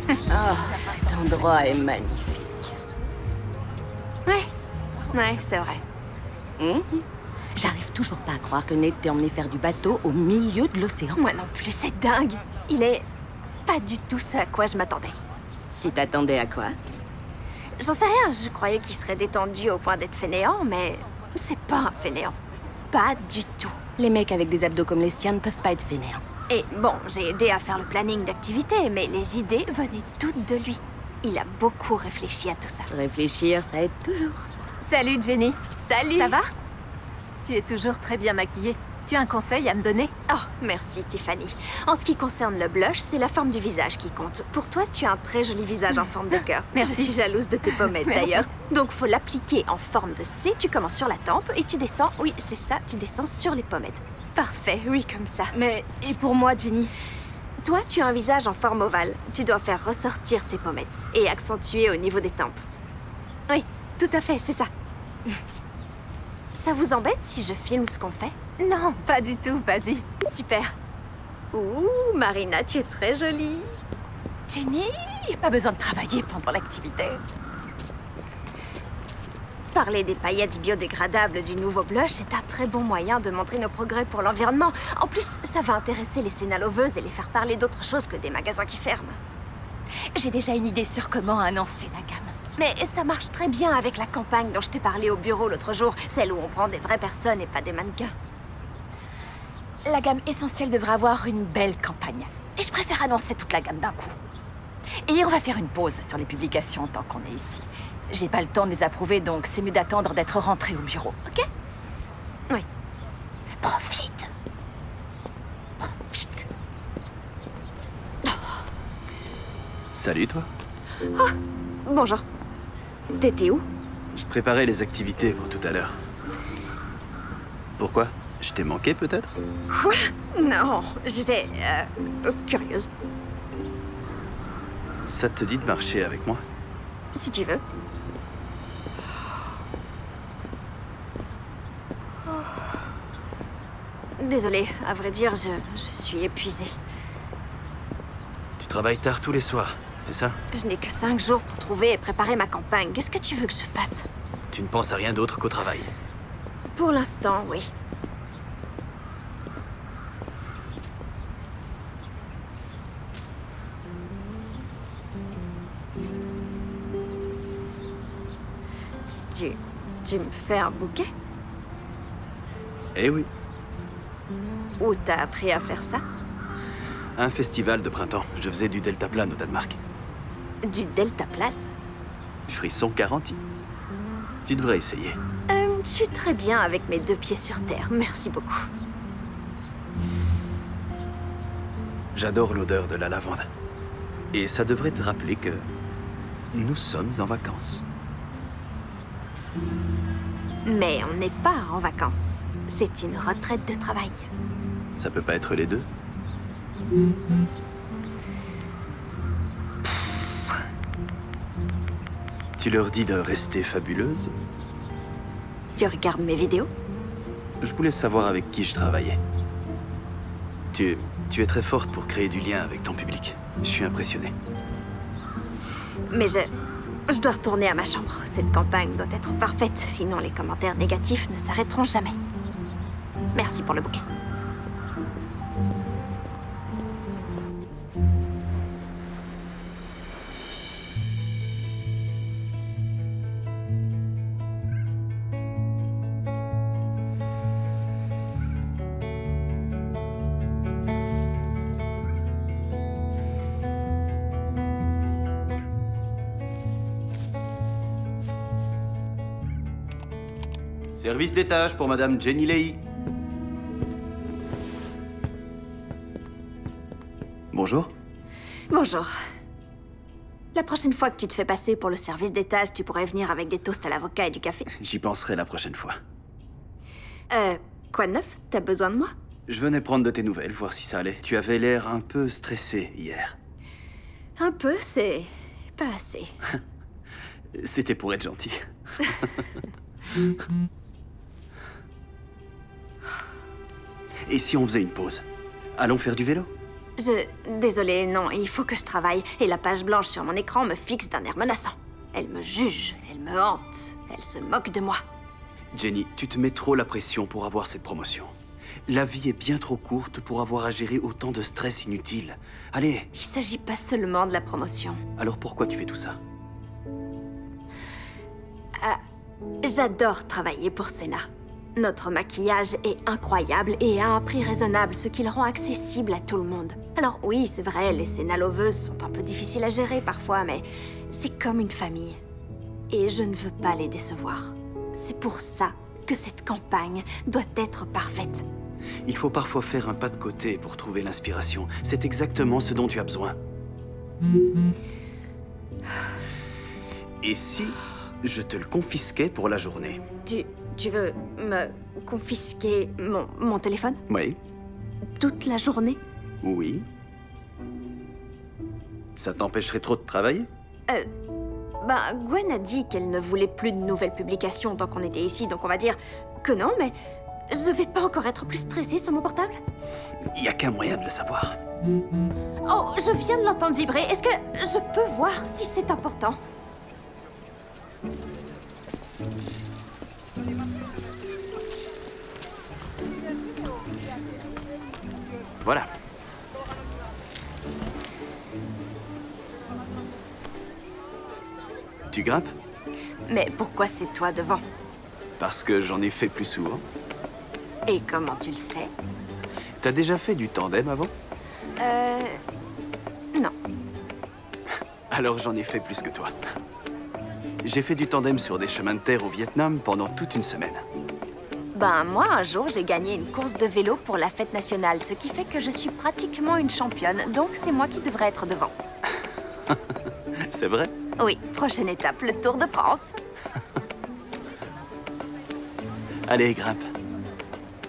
Oh, cet endroit est magnifique. Ouais, c'est vrai. J'arrive toujours pas à croire que Nate t'ait emmené faire du bateau au milieu de l'océan. Moi non plus, c'est dingue. Il est pas du tout ce à quoi je m'attendais. Tu t'attendais à quoi? J'en sais rien, je croyais qu'il serait détendu au point d'être fainéant, mais c'est pas un fainéant. Pas du tout. Les mecs avec des abdos comme les siens ne peuvent pas être fainéants. Et bon, j'ai aidé à faire le planning d'activités, mais les idées venaient toutes de lui. Il a beaucoup réfléchi à tout ça. Réfléchir, ça aide toujours. Salut Jenny. Salut! Ça va? Tu es toujours très bien maquillée. Tu as un conseil à me donner? Oh, merci Tiffany. En ce qui concerne le blush, c'est la forme du visage qui compte. Pour toi, tu as un très joli visage en forme de cœur. Merci. Je suis jalouse de tes pommettes Merci. d'ailleurs. Donc faut l'appliquer en forme de C, tu commences sur la tempe et tu descends, oui c'est ça, tu descends sur les pommettes. Parfait, oui comme ça. Mais, et pour moi, Jenny? Toi, tu as un visage en forme ovale. Tu dois faire ressortir tes pommettes et accentuer au niveau des tempes. Oui, tout à fait, c'est ça. Ça vous embête si je filme ce qu'on fait? Non, pas du tout. Vas-y. Super. Ouh, Marina, tu es très jolie. Jenny, pas besoin de travailler pendant l'activité. Parler des paillettes biodégradables du nouveau blush est un très bon moyen de montrer nos progrès pour l'environnement. En plus, ça va intéresser les scénaloveuses et les faire parler d'autre chose que des magasins qui ferment. J'ai déjà une idée sur comment annoncer la gamme. Mais ça marche très bien avec la campagne dont je t'ai parlé au bureau l'autre jour, celle où on prend des vraies personnes et pas des mannequins. La gamme essentielle devrait avoir une belle campagne. Et je préfère annoncer toute la gamme d'un coup. Et on va faire une pause sur les publications tant qu'on est ici. J'ai pas le temps de les approuver, donc c'est mieux d'attendre d'être rentré au bureau, ok? Oui. Profite. Profite. Salut toi. Bonjour. T'étais où? Je préparais les activités pour tout à l'heure. Pourquoi? Je t'ai manqué peut-être? Quoi? Non, j'étais curieuse, Ça te dit de marcher avec moi? si tu veux. Désolée, à vrai dire, je suis épuisée. Tu travailles tard tous les soirs, c'est ça? Je n'ai que 5 jours pour trouver et préparer ma campagne. Qu'est-ce que tu veux que je fasse? Tu ne penses à rien d'autre qu'au travail. Pour l'instant, oui. Tu me fais un bouquet? Eh oui, Où t'as appris à faire ça? un festival de printemps. Je faisais du deltaplane au Danemark. Du deltaplane? Frisson garanti. Tu devrais essayer. Je suis très bien avec mes 2 pieds sur terre. Merci beaucoup. J'adore l'odeur de la lavande. Et ça devrait te rappeler que nous sommes en vacances. Mais on n'est pas en vacances. C'est une retraite de travail. Ça peut pas être les deux? Tu leur dis de rester fabuleuse? Tu regardes mes vidéos? Je voulais savoir avec qui je travaillais. Tu es très forte pour créer du lien avec ton public. Je suis impressionné. Mais je dois retourner à ma chambre. Cette campagne doit être parfaite, sinon les commentaires négatifs ne s'arrêteront jamais. Merci pour le bouquet. Service d'étage pour Madame Jenny Leigh. Bonjour. Bonjour. La prochaine fois que tu te fais passer pour le service d'étage, tu pourrais venir avec des toasts à l'avocat et du café. J'y penserai la prochaine fois. Quoi de neuf? T'as besoin de moi? Je venais prendre de tes nouvelles, voir si ça allait. Tu avais l'air un peu stressé hier. Un peu, c'est pas assez. C'était pour être gentil. Et si on faisait une pause? Allons faire du vélo? Désolée, non, il faut que je travaille. Et la page blanche sur mon écran me fixe d'un air menaçant. Elle me juge, elle me hante, elle se moque de moi. Jenny, tu te mets trop la pression pour avoir cette promotion. La vie est bien trop courte pour avoir à gérer autant de stress inutile. Allez, Il s'agit pas seulement de la promotion. alors pourquoi tu fais tout ça? J'adore travailler pour Senna. Notre maquillage est incroyable et à un prix raisonnable, ce qui le rend accessible à tout le monde. Alors oui, c'est vrai, les Senna loveuses sont un peu difficiles à gérer parfois, mais c'est comme une famille. Et je ne veux pas les décevoir. C'est pour ça que cette campagne doit être parfaite. Il faut parfois faire un pas de côté pour trouver l'inspiration. C'est exactement ce dont tu as besoin. Et si je te le confisquais pour la journée? Tu veux me confisquer mon téléphone Oui. toute la journée? Oui. Ça t'empêcherait trop de travailler? Gwen a dit qu'elle ne voulait plus de nouvelles publications tant qu'on était ici, donc on va dire que non, mais je vais pas encore être plus stressée sur mon portable? Il n'y a qu'un moyen de le savoir. Oh, je viens de l'entendre vibrer. Est-ce que je peux voir si c'est important? Voilà. Tu grimpes? Mais pourquoi c'est toi devant? Parce que j'en ai fait plus souvent. Et comment tu le sais? T'as déjà fait du tandem avant? Non. Alors j'en ai fait plus que toi. J'ai fait du tandem sur des chemins de terre au Vietnam pendant toute une semaine. Moi, un jour, j'ai gagné une course de vélo pour la fête nationale, ce qui fait que je suis pratiquement une championne, donc c'est moi qui devrais être devant. C'est vrai? Oui, prochaine étape, le Tour de France. Allez, grimpe.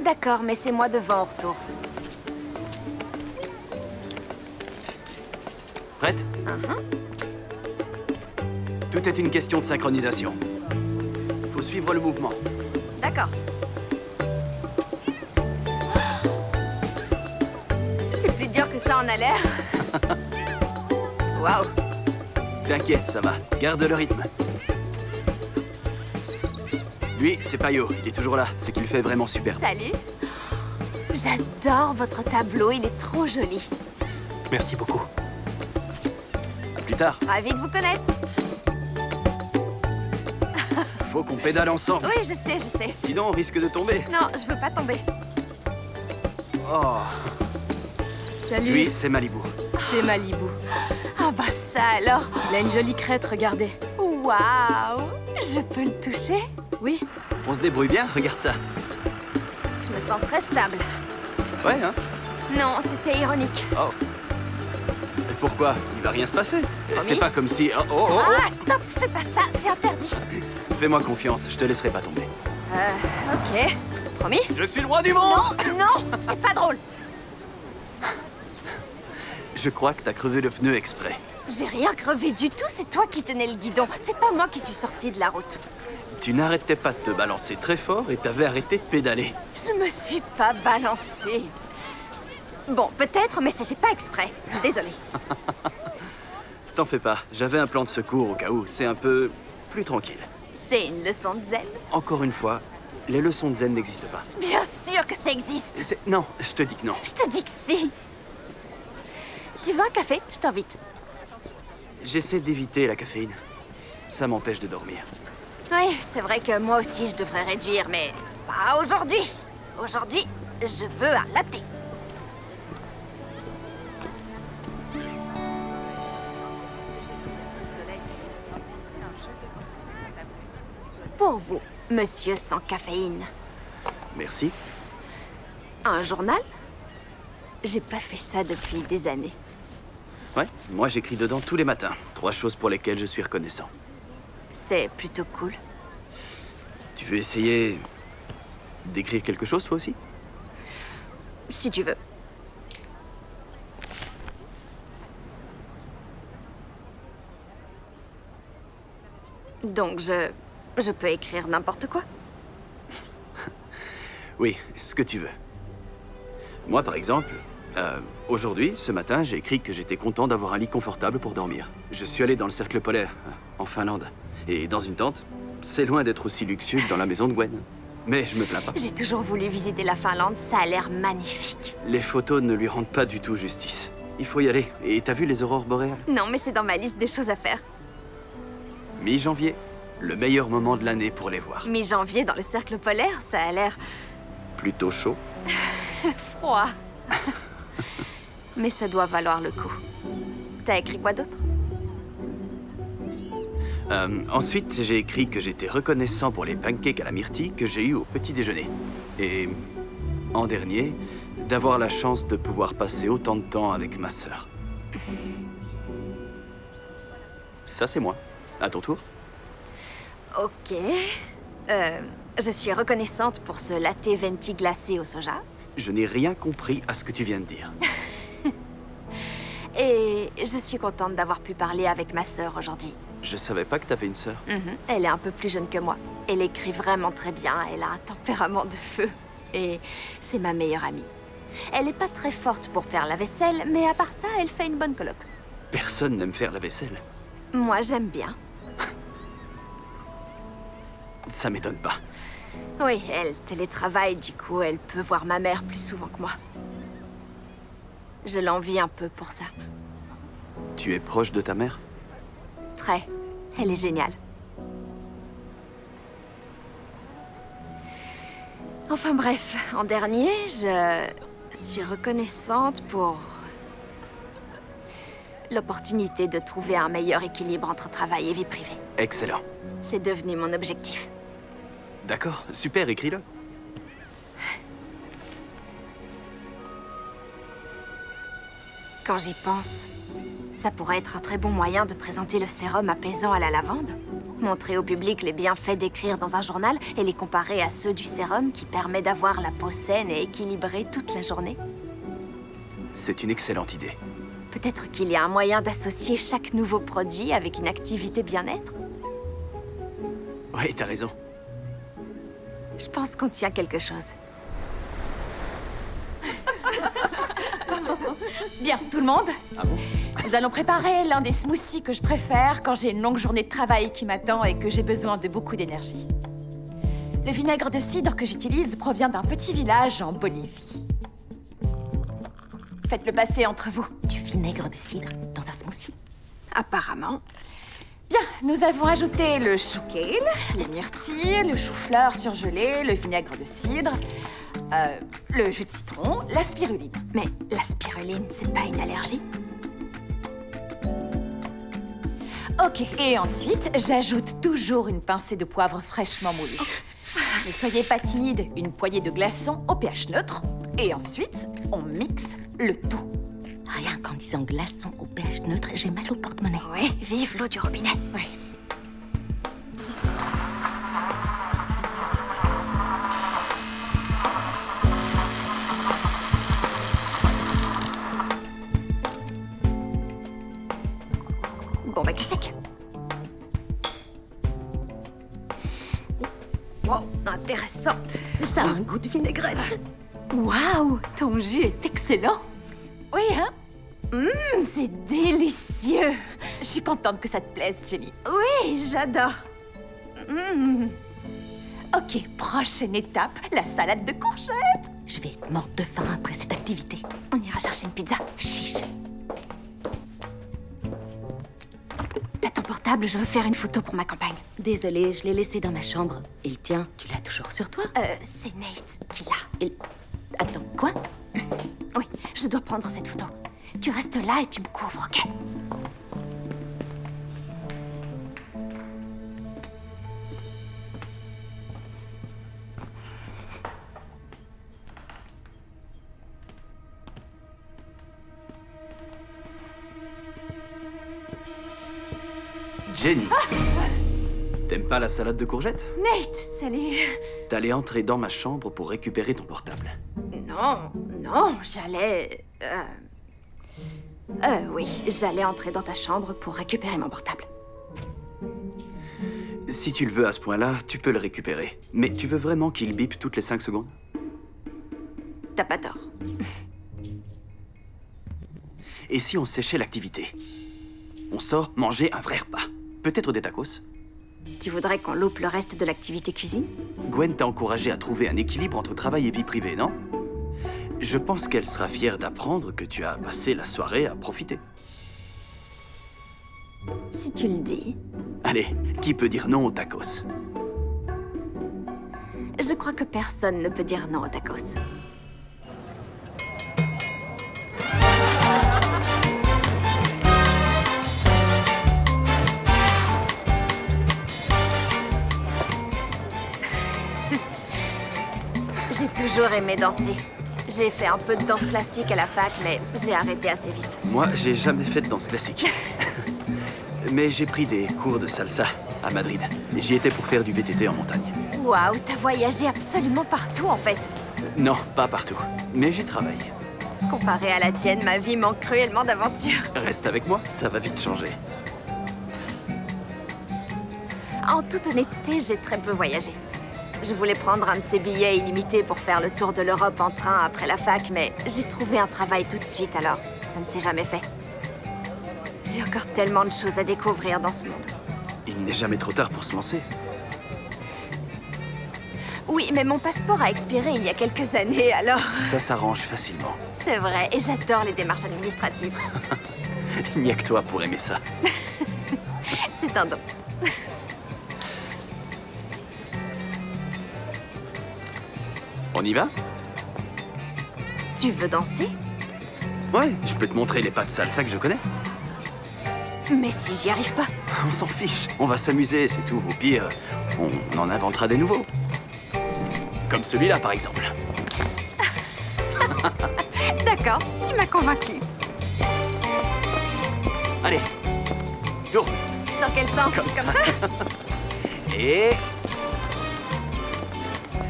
D'accord, mais c'est moi devant au retour. Prête? Tout est une question de synchronisation. Faut suivre le mouvement. D'accord. C'est plus dur que ça en a l'air. Waouh. T'inquiète, ça va. Garde le rythme. Lui, c'est Payo. Il est toujours là, ce qui le fait vraiment super. Salut. J'adore votre tableau, il est trop joli. Merci beaucoup. À plus tard. Ravie de vous connaître. Faut qu'on pédale ensemble. Oui, je sais. Sinon, on risque de tomber. Non, je veux pas tomber. Oh. Salut, Lui, c'est Malibu. c'est Malibu. Ah bah ça alors. Il a une jolie crête, regardez. Waouh. Je peux le toucher? Oui, On se débrouille bien, regarde ça. Je me sens très stable. Ouais, hein? Non, c'était ironique. Oh. Et pourquoi? Il va rien se passer. C'est pas comme si... Oh. Ah, stop, fais pas ça, c'est interdit. Fais-moi confiance, je te laisserai pas tomber. Ok. Promis? Je suis le roi du monde! Non, c'est pas drôle. Je crois que t'as crevé le pneu exprès. J'ai rien crevé du tout, c'est toi qui tenais le guidon. C'est pas moi qui suis sortie de la route. Tu n'arrêtais pas de te balancer très fort et t'avais arrêté de pédaler. Je me suis pas balancée. Bon, peut-être, mais c'était pas exprès. Désolée. T'en fais pas, j'avais un plan de secours au cas où, c'est un peu plus tranquille. C'est une leçon de zen? Encore une fois, les leçons de zen n'existent pas. Bien sûr que ça existe. Non, je te dis que non. Je te dis que si. Tu veux un café? Je t'invite. J'essaie d'éviter la caféine. Ça m'empêche de dormir. Oui, c'est vrai que moi aussi je devrais réduire, mais pas aujourd'hui. Aujourd'hui, je veux un latte. Pour vous, monsieur sans caféine. Merci. Un journal? J'ai pas fait ça depuis des années. Ouais, moi j'écris dedans tous les matins. 3 choses pour lesquelles je suis reconnaissant. C'est plutôt cool. Tu veux essayer d'écrire quelque chose toi aussi? Si tu veux. Donc je peux écrire n'importe quoi? Oui, ce que tu veux. Moi par exemple, aujourd'hui, ce matin, j'ai écrit que j'étais content d'avoir un lit confortable pour dormir. Je suis allé dans le cercle polaire, en Finlande. Et dans une tente, c'est loin d'être aussi luxueux que dans la maison de Gwen. Mais je me plains pas. J'ai toujours voulu visiter la Finlande, ça a l'air magnifique. Les photos ne lui rendent pas du tout justice. Il faut y aller. Et t'as vu les aurores boréales? Non, mais c'est dans ma liste des choses à faire. Mi-janvier, le meilleur moment de l'année pour les voir. Mi-janvier dans le cercle polaire, ça a l'air Plutôt chaud. froid. Mais ça doit valoir le coup. T'as écrit quoi d'autre? Ensuite, j'ai écrit que j'étais reconnaissant pour les pancakes à la myrtille que j'ai eus au petit déjeuner. Et en dernier, d'avoir la chance de pouvoir passer autant de temps avec ma sœur. Ça, c'est moi. À ton tour. Ok. Je suis reconnaissante pour ce latte venti glacé au soja. Je n'ai rien compris à ce que tu viens de dire. Et je suis contente d'avoir pu parler avec ma sœur aujourd'hui. Je savais pas que t'avais une sœur. Elle est un peu plus jeune que moi. Elle écrit vraiment très bien, elle a un tempérament de feu. Et c'est ma meilleure amie. Elle est pas très forte pour faire la vaisselle, mais à part ça, elle fait une bonne coloc. Personne n'aime faire la vaisselle. Moi, j'aime bien. Ça m'étonne pas. Oui, elle télétravaille, du coup, elle peut voir ma mère plus souvent que moi. Je l'envie un peu pour ça. Tu es proche de ta mère? Très. Elle est géniale. Enfin bref, en dernier, je suis reconnaissante pour l'opportunité de trouver un meilleur équilibre entre travail et vie privée. Excellent. C'est devenu mon objectif. D'accord, super, écris-le. Quand j'y pense, ça pourrait être un très bon moyen de présenter le sérum apaisant à la lavande. Montrer au public les bienfaits d'écrire dans un journal et les comparer à ceux du sérum qui permet d'avoir la peau saine et équilibrée toute la journée. C'est une excellente idée. Peut-être qu'il y a un moyen d'associer chaque nouveau produit avec une activité bien-être. Oui, t'as raison. Je pense qu'on tient quelque chose. Bien, tout le monde? Ah bon? Nous allons préparer l'un des smoothies que je préfère quand j'ai une longue journée de travail qui m'attend et que j'ai besoin de beaucoup d'énergie. Le vinaigre de cidre que j'utilise provient d'un petit village en Bolivie. Faites-le passer entre vous. Du vinaigre de cidre dans un smoothie? Apparemment. Bien, nous avons ajouté le chou kale, les myrtilles, le chou-fleur surgelé, le vinaigre de cidre, le jus de citron, la spiruline. Mais la spiruline, c'est pas une allergie? Ok, et ensuite, j'ajoute toujours une pincée de poivre fraîchement moulu. Ne soyez pas timide, une poignée de glaçons au pH neutre. Et ensuite, on mixe le tout. Rien qu'en disant glaçon au pH neutre, j'ai mal au porte-monnaie. Ouais, vive l'eau du robinet. Oui. Bon, bah, du sec. Wow, intéressant. Ça a un goût de vinaigrette. Waouh, ton jus est excellent. Oui, hein? C'est délicieux. Je suis contente que ça te plaise, Jenny. Oui, j'adore. Ok, prochaine étape, la salade de courgettes. Je vais être morte de faim après cette activité. On ira chercher une pizza. Chiche. T'as ton portable, je veux faire une photo pour ma campagne. Désolée, je l'ai laissé dans ma chambre. Et le tien, tu l'as toujours sur toi? C'est Nate qui l'a. Il... Attends, quoi? Oui, je dois prendre cette photo. Tu restes là et tu me couvres, ok? Jenny, t'aimes pas la salade de courgettes? Nate, salut. T'allais entrer dans ma chambre pour récupérer ton portable. Non, j'allais... oui, j'allais entrer dans ta chambre pour récupérer mon portable. Si tu le veux à ce point-là, tu peux le récupérer. Mais tu veux vraiment qu'il bip toutes les 5 secondes? T'as pas tort. Et si on séchait l'activité? On sort manger un vrai repas. Peut-être des tacos. Tu voudrais qu'on loupe le reste de l'activité cuisine? Gwen t'a encouragé à trouver un équilibre entre travail et vie privée, non? Je pense qu'elle sera fière d'apprendre que tu as passé la soirée à profiter. Si tu le dis. Allez, qui peut dire non aux tacos? Je crois que personne ne peut dire non aux tacos. J'ai toujours aimé danser. J'ai fait un peu de danse classique à la fac, mais j'ai arrêté assez vite. Moi, j'ai jamais fait de danse classique. Mais j'ai pris des cours de salsa à Madrid. Et j'y étais pour faire du VTT en montagne. Waouh, t'as voyagé absolument partout en fait. Non, pas partout. Mais j'y travaille. Comparé à la tienne, ma vie manque cruellement d'aventure. Reste avec moi, ça va vite changer. En toute honnêteté, j'ai très peu voyagé. Je voulais prendre un de ces billets illimités pour faire le tour de l'Europe en train après la fac, mais j'ai trouvé un travail tout de suite, alors ça ne s'est jamais fait. J'ai encore tellement de choses à découvrir dans ce monde. Il n'est jamais trop tard pour se lancer. Oui, mais mon passeport a expiré il y a quelques années, alors... Ça s'arrange facilement. C'est vrai, et j'adore les démarches administratives. Il n'y a que toi pour aimer ça. C'est un don. On y va? Tu veux danser? Ouais, je peux te montrer les pas de salsa que je connais. Mais si j'y arrive pas... On s'en fiche, on va s'amuser, c'est tout. Au pire, on en inventera des nouveaux. Comme celui-là, par exemple. D'accord, tu m'as convaincu. Allez, tourne. Dans quel sens? Comme Comme ça? Et...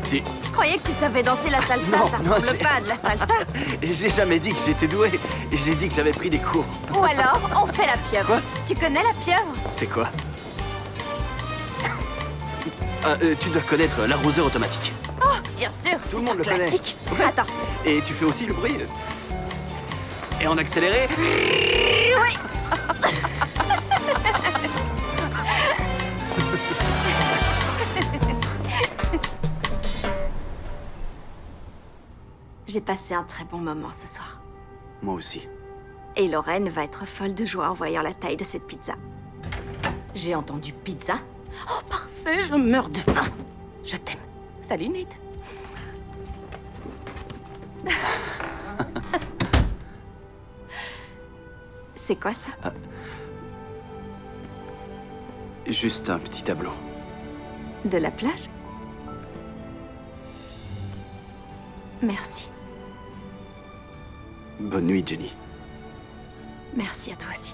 Tu... Je croyais que tu savais danser la salsa, Non, ça non, ressemble j'ai- pas à de la salsa. Et j'ai jamais dit que j'étais doué. J'ai dit que j'avais pris des cours. Ou alors, on fait la pieuvre. Quoi? Tu connais la pieuvre? C'est quoi? Tu dois connaître l'arroseur automatique. Oh, bien sûr, Tout le c'est monde un le connaît. classique. Ouais. Attends. Et tu fais aussi le bruit. Et en accéléré. Oui. J'ai passé un très bon moment ce soir. Moi aussi. Et Lorraine va être folle de joie en voyant la taille de cette pizza. J'ai entendu pizza. Oh, parfait, je meurs de faim. Je t'aime. Salut, Nate. C'est quoi ça? Juste un petit tableau. De la plage? Merci. Bonne nuit, Jenny. Merci à toi aussi.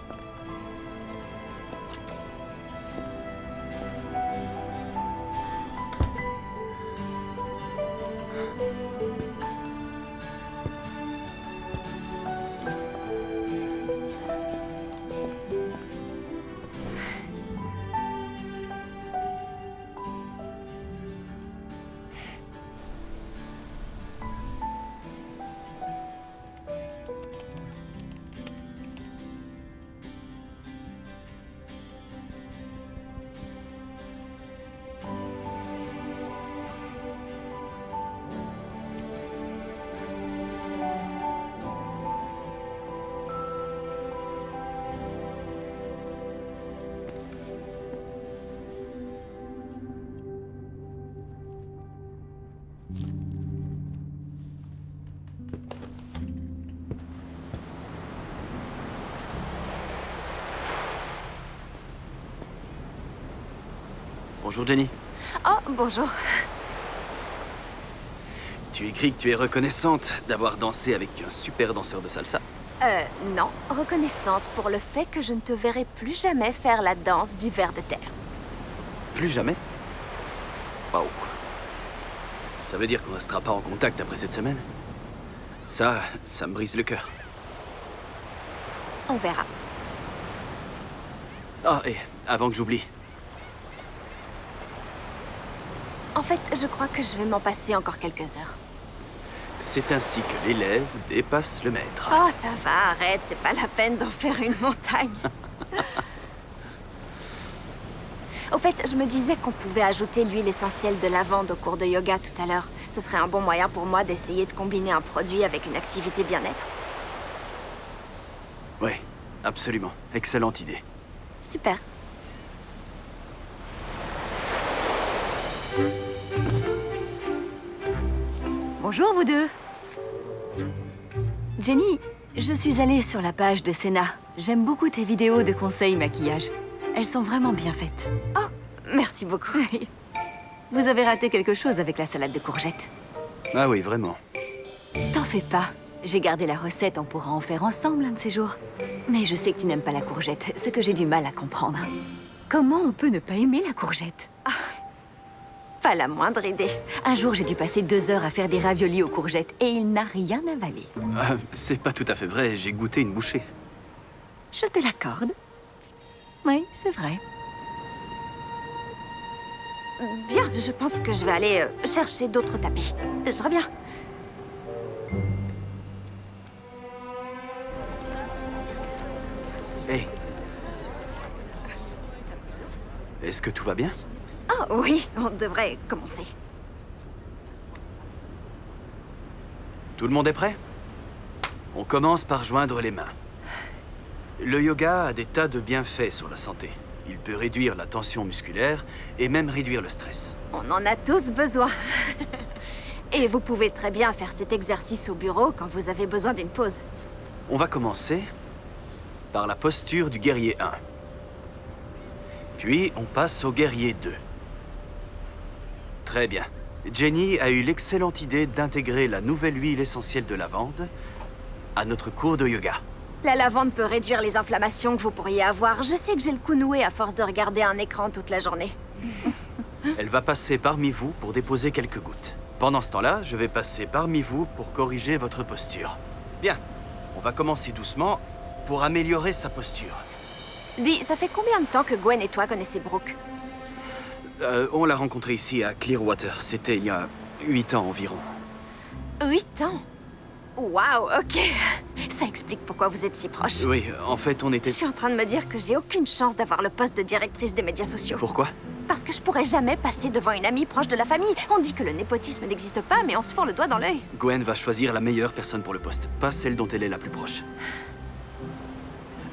Bonjour Jenny. Oh, bonjour. Tu écris que tu es reconnaissante d'avoir dansé avec un super danseur de salsa. Non. Reconnaissante pour le fait que je ne te verrai plus jamais faire la danse du ver de terre. Plus jamais. Waouh. Ça veut dire qu'on restera pas en contact après cette semaine? Ça me brise le cœur. On verra. Ah, et avant que j'oublie, En fait, je crois que je vais m'en passer encore quelques heures. c'est ainsi que l'élève dépasse le maître. Oh, ça va, arrête, c'est pas la peine d'en faire une montagne. Au fait, je me disais qu'on pouvait ajouter l'huile essentielle de lavande au cours de yoga tout à l'heure. Ce serait un bon moyen pour moi d'essayer de combiner un produit avec une activité bien-être. Oui, absolument. Excellente idée. Super. Bonjour, vous deux. Jenny, je suis allée sur la page de Senna. J'aime beaucoup tes vidéos de conseils maquillage. Elles sont vraiment bien faites. Oh, merci beaucoup. Vous avez raté quelque chose avec la salade de courgettes. Ah oui, vraiment. T'en fais pas. J'ai gardé la recette, on pourra en faire ensemble un de ces jours. Mais je sais que tu n'aimes pas la courgette, ce que j'ai du mal à comprendre. Comment on peut ne pas aimer la courgette? Pas la moindre idée. Un jour, j'ai dû passer 2 heures à faire des raviolis aux courgettes et il n'a rien avalé. C'est pas tout à fait vrai, j'ai goûté une bouchée. Je te l'accorde. Oui, c'est vrai. Bien, je pense que je vais aller chercher d'autres tapis. Je reviens. Hé. Est-ce que tout va bien? Oh oui, on devrait commencer. Tout le monde est prêt? On commence par joindre les mains. Le yoga a des tas de bienfaits sur la santé. Il peut réduire la tension musculaire et même réduire le stress. On en a tous besoin. Et vous pouvez très bien faire cet exercice au bureau quand vous avez besoin d'une pause. On va commencer par la posture du guerrier 1. Puis on passe au guerrier 2. Très bien. Jenny a eu l'excellente idée d'intégrer la nouvelle huile essentielle de lavande à notre cours de yoga. La lavande peut réduire les inflammations que vous pourriez avoir. Je sais que j'ai le cou noué à force de regarder un écran toute la journée. Elle va passer parmi vous pour déposer quelques gouttes. Pendant ce temps-là, je vais passer parmi vous pour corriger votre posture. Bien, on va commencer doucement pour améliorer sa posture. Dis, ça fait combien de temps que Gwen et toi connaissez Brooke? On l'a rencontré ici à Clearwater. C'était il y a 8 ans environ. 8 ans? Waouh, ok. Ça explique pourquoi vous êtes si proches. Oui, en fait, on était... Je suis en train de me dire que j'ai aucune chance d'avoir le poste de directrice des médias sociaux. Pourquoi? Parce que je pourrais jamais passer devant une amie proche de la famille. On dit que le népotisme n'existe pas, mais on se fourre le doigt dans l'œil. Gwen va choisir la meilleure personne pour le poste, pas celle dont elle est la plus proche.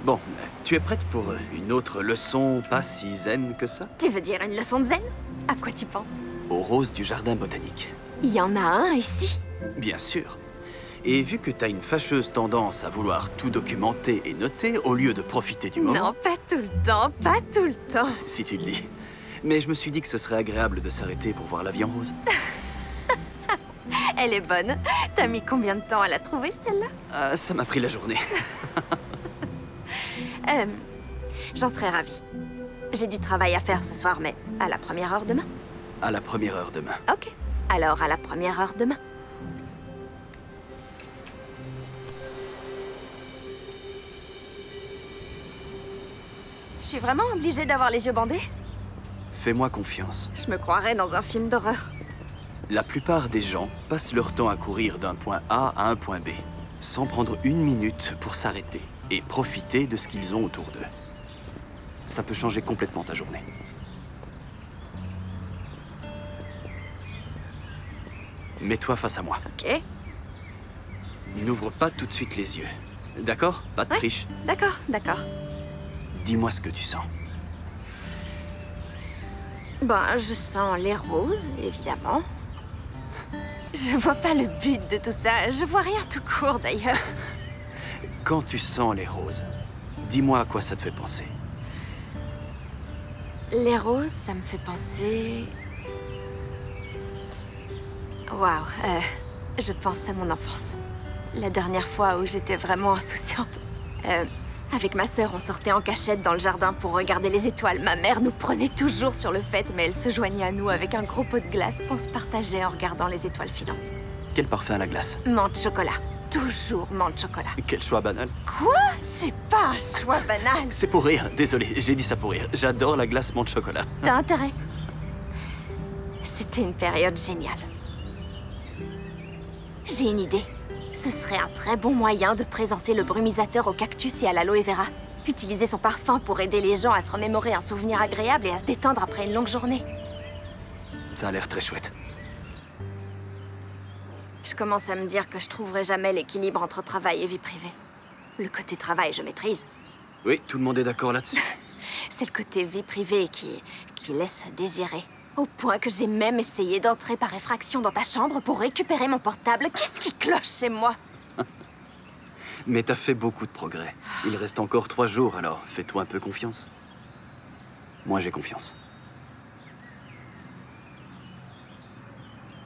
Bon, tu es prête pour une autre leçon pas si zen que ça? Tu veux dire une leçon de zen? À quoi tu penses? Aux roses du jardin botanique. Il y en a un ici. Bien sûr. Et vu que t'as une fâcheuse tendance à vouloir tout documenter et noter, au lieu de profiter du moment... Non, pas tout le temps, pas tout le temps. Si tu le dis. Mais je me suis dit que ce serait agréable de s'arrêter pour voir la vie en rose. Elle est bonne. T'as mis combien de temps à la trouver, celle-là? Ah, ça m'a pris la journée. J'en serais ravie. J'ai du travail à faire ce soir, mais à la première heure demain. À la première heure demain. Ok. Alors à la première heure demain. Je suis vraiment obligée d'avoir les yeux bandés? Fais-moi confiance. Je me croirais dans un film d'horreur. La plupart des gens passent leur temps à courir d'un point A à un point B, sans prendre une minute pour s'arrêter et profiter de ce qu'ils ont autour d'eux. Ça peut changer complètement ta journée. Mets-toi face à moi. Ok. N'ouvre pas tout de suite les yeux. D'accord? Pas de triche. D'accord, d'accord. Dis-moi ce que tu sens. Ben, je sens les roses, évidemment. Je vois pas le but de tout ça. Je vois rien tout court, d'ailleurs. Quand tu sens les roses, dis-moi à quoi ça te fait penser. Les roses, ça me fait penser... Waouh, je pense à mon enfance. La dernière fois où j'étais vraiment insouciante. Avec ma sœur, on sortait en cachette dans le jardin pour regarder les étoiles. Ma mère nous prenait toujours sur le fait, mais elle se joignait à nous avec un gros pot de glace qu'on se partageait en regardant les étoiles filantes. Quel parfum à la glace. Menthe chocolat. Toujours menthe chocolat. Quel choix banal. Quoi? C'est pas un choix banal. C'est pour rire, désolé, j'ai dit ça pour rire. J'adore la glace menthe chocolat. T'as intérêt. C'était une période géniale. J'ai une idée. Ce serait un très bon moyen de présenter le brumisateur au cactus et à l'aloe vera. Utiliser son parfum pour aider les gens à se remémorer un souvenir agréable et à se détendre après une longue journée. Ça a l'air très chouette. Je commence à me dire que je trouverai jamais l'équilibre entre travail et vie privée. Le côté travail, je maîtrise. Oui, tout le monde est d'accord là-dessus. C'est le côté vie privée qui laisse à désirer. Au point que j'ai même essayé d'entrer par effraction dans ta chambre pour récupérer mon portable. Qu'est-ce qui cloche chez moi? Mais t'as fait beaucoup de progrès. Il reste encore 3 jours, alors fais-toi un peu confiance. Moi, j'ai confiance.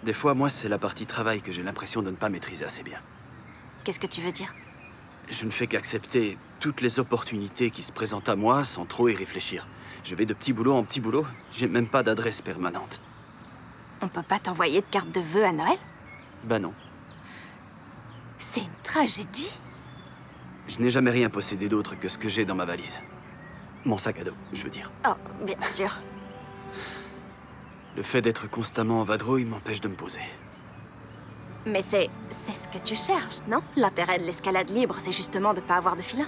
Des fois, moi, c'est la partie travail que j'ai l'impression de ne pas maîtriser assez bien. Qu'est-ce que tu veux dire? Je ne fais qu'accepter toutes les opportunités qui se présentent à moi sans trop y réfléchir. Je vais de petit boulot en petit boulot. J'ai même pas d'adresse permanente. On peut pas t'envoyer de carte de vœux à Noël? Bah non. C'est une tragédie. Je n'ai jamais rien possédé d'autre que ce que j'ai dans ma valise. Mon sac à dos, je veux dire. Oh, bien sûr. Le fait d'être constamment en vadrouille m'empêche de me poser. Mais c'est ce que tu cherches, non? L'intérêt de l'escalade libre, c'est justement de pas avoir de filin.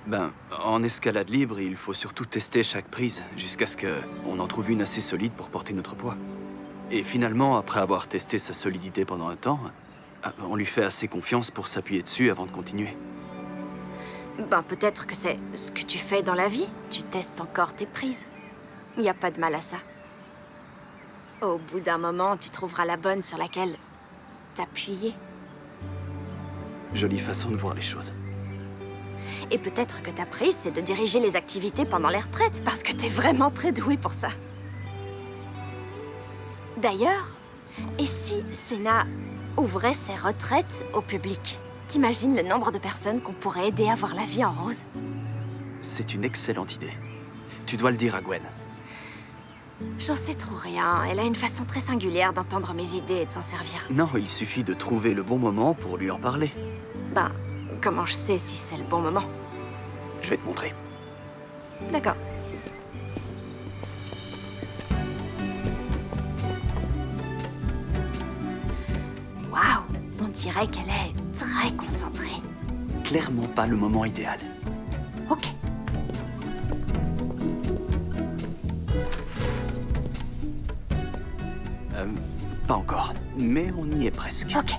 Ben, en escalade libre, il faut surtout tester chaque prise, jusqu'à ce qu'on en trouve une assez solide pour porter notre poids. Et finalement, après avoir testé sa solidité pendant un temps, on lui fait assez confiance pour s'appuyer dessus avant de continuer. Ben, peut-être que c'est ce que tu fais dans la vie. Tu testes encore tes prises. Il n'y a pas de mal à ça. Au bout d'un moment, tu trouveras la bonne sur laquelle t'appuyer. Jolie façon de voir les choses. Et peut-être que ta prise, c'est de diriger les activités pendant les retraites, parce que t'es vraiment très doué pour ça. D'ailleurs, et si Senna ouvrait ses retraites au public? T'imagines le nombre de personnes qu'on pourrait aider à voir la vie en rose? C'est une excellente idée. Tu dois le dire à Gwen. J'en sais trop rien. Elle a une façon très singulière d'entendre mes idées et de s'en servir. Non, il suffit de trouver le bon moment pour lui en parler. Ben, comment je sais si c'est le bon moment? Je vais te montrer. D'accord. Waouh! On dirait qu'elle est très concentrée. Clairement pas le moment idéal. Ok. Pas encore, mais on y est presque. Ok.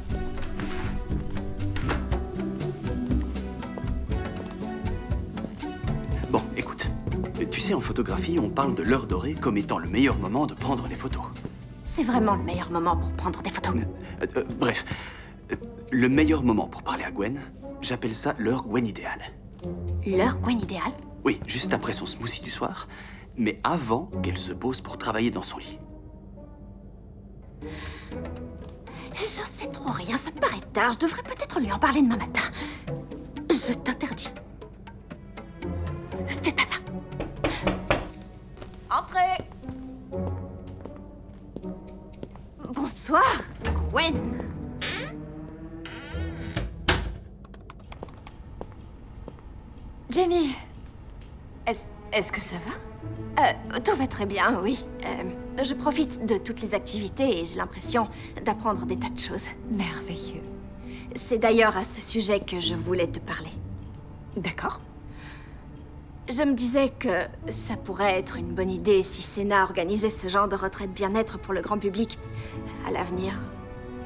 Bon, écoute. Tu sais, en photographie, on parle de l'heure dorée comme étant le meilleur moment de prendre des photos. C'est vraiment le meilleur moment pour prendre des photos. Bref, le meilleur moment pour parler à Gwen, j'appelle ça l'heure Gwen idéale. L'heure Gwen idéale? Oui, juste après son smoothie du soir, mais avant qu'elle se pose pour travailler dans son lit. J'en sais trop rien, ça me paraît tard. Je devrais peut-être lui en parler demain matin. Je t'interdis. Fais pas ça. Entrez! Bonsoir, Gwen. Jenny, est-ce que ça va? Tout va très bien, oui. Je profite de toutes les activités et j'ai l'impression d'apprendre des tas de choses. Merveilleux. C'est d'ailleurs à ce sujet que je voulais te parler. D'accord. Je me disais que ça pourrait être une bonne idée si Senna organisait ce genre de retraite bien-être pour le grand public à l'avenir.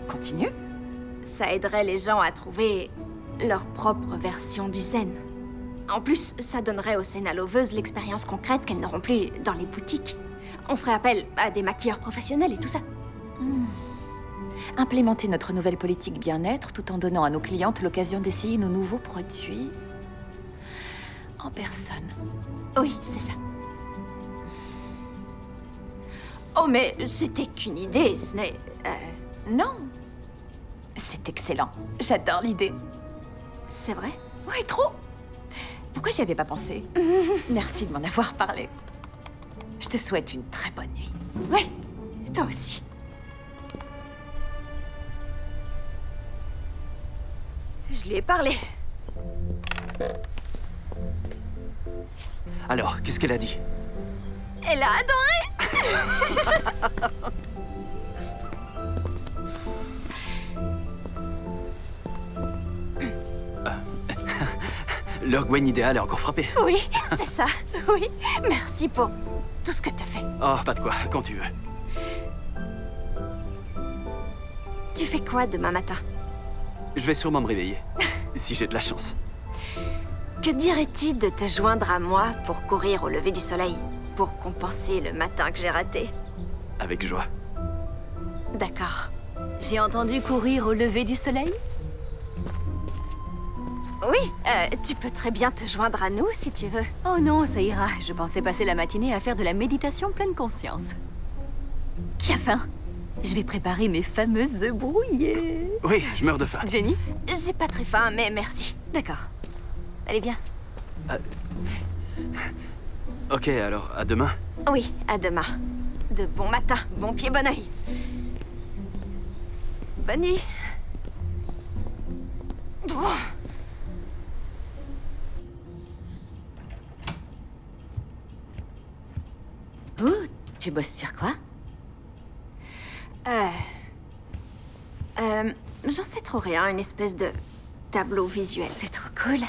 Continue. Ça aiderait les gens à trouver leur propre version du zen. En plus, ça donnerait aux Senna loveuses l'expérience concrète qu'elles n'auront plus dans les boutiques. On ferait appel à des maquilleurs professionnels et tout ça. Implémenter notre nouvelle politique bien-être tout en donnant à nos clientes l'occasion d'essayer nos nouveaux produits en personne. Oui, c'est ça. Oh, mais c'était qu'une idée, ce n'est... Non. C'est excellent. J'adore l'idée. C'est vrai? Oui, trop. Pourquoi j'y avais pas pensé? Merci de m'en avoir parlé. Je te souhaite une très bonne nuit. Oui, toi aussi. Je lui ai parlé. Alors, qu'est-ce qu'elle a dit? Elle a adoré. Leur Gwen idéal est encore frappée. Oui, c'est ça. Oui, merci pour tout ce que t'as fait. Oh, pas de quoi, quand tu veux. Tu fais quoi demain matin? Je vais sûrement me réveiller. Si j'ai de la chance. Que dirais-tu de te joindre à moi pour courir au lever du soleil? Pour compenser le matin que j'ai raté. Avec joie. D'accord. J'ai entendu courir au lever du soleil. Oui, tu peux très bien te joindre à nous si tu veux. Oh non, ça ira. Je pensais passer la matinée à faire de la méditation pleine conscience. Qui a faim? Je vais préparer mes fameuses œufs brouillés. Oui, je meurs de faim. Jenny? J'ai pas très faim, mais merci. D'accord. Allez, viens. Ok, alors, à demain. Oui, à demain. De bon matin, bon pied, bon oeil. Bonne nuit. Oh, tu bosses sur quoi? J'en sais trop rien, une espèce de tableau visuel. C'est trop cool.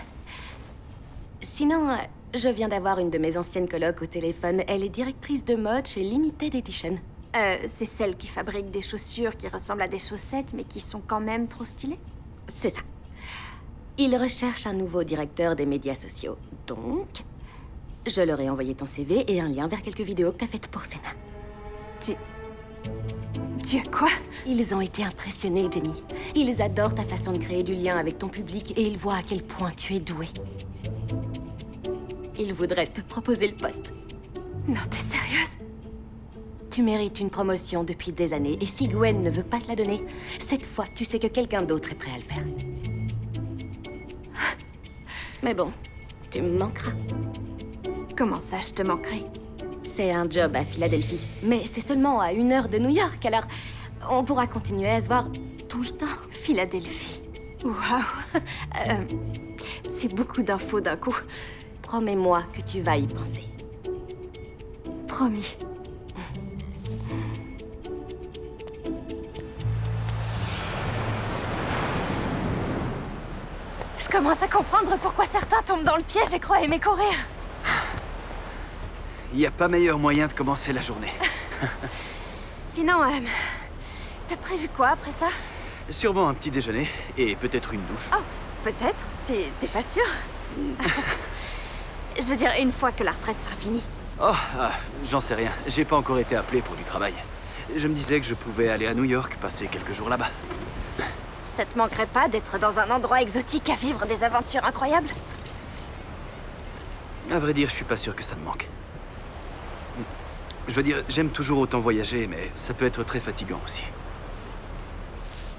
Sinon, je viens d'avoir une de mes anciennes colocs au téléphone. Elle est directrice de mode chez Limited Edition. C'est celle qui fabrique des chaussures qui ressemblent à des chaussettes, mais qui sont quand même trop stylées? C'est ça. Ils recherchent un nouveau directeur des médias sociaux. Donc, je leur ai envoyé ton CV et un lien vers quelques vidéos que t'as faites pour Senna. Tu as quoi? Ils ont été impressionnés, Jenny. Ils adorent ta façon de créer du lien avec ton public et ils voient à quel point tu es douée. Ils voudraient te proposer le poste. Non, t'es sérieuse? Tu mérites une promotion depuis des années et si Gwen ne veut pas te la donner, cette fois, tu sais que quelqu'un d'autre est prêt à le faire. Mais bon, tu me manqueras. Comment ça, je te manquerai? C'est un job à Philadelphie, mais c'est seulement à 1 heure de New York, alors on pourra continuer à se voir tout le temps. Philadelphie. Waouh. C'est beaucoup d'infos d'un coup. Promets-moi que tu vas y penser. Promis. Je commence à comprendre pourquoi certains tombent dans le piège et croient aimer courir. Il n'y a pas meilleur moyen de commencer la journée. Sinon, t'as prévu quoi après ça? Sûrement un petit déjeuner et peut-être une douche. Oh, peut-être. T'es pas sûr? Je veux dire, une fois que la retraite sera finie. Oh, j'en sais rien. J'ai pas encore été appelé pour du travail. Je me disais que je pouvais aller à New York, passer quelques jours là-bas. Ça te manquerait pas d'être dans un endroit exotique à vivre des aventures incroyables? À vrai dire, je suis pas sûr que ça me manque. Je veux dire, j'aime toujours autant voyager, mais ça peut être très fatigant aussi.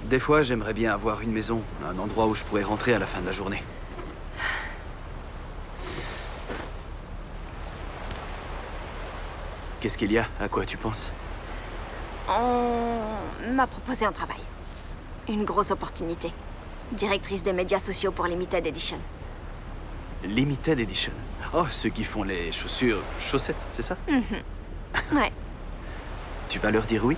Des fois, j'aimerais bien avoir une maison, un endroit où je pourrais rentrer à la fin de la journée. Qu'est-ce qu'il y a? À quoi tu penses? On m'a proposé un travail. Une grosse opportunité. Directrice des médias sociaux pour Limited Edition. Limited Edition. Oh, ceux qui font les chaussures... chaussettes, c'est ça? Ouais. Tu vas leur dire oui?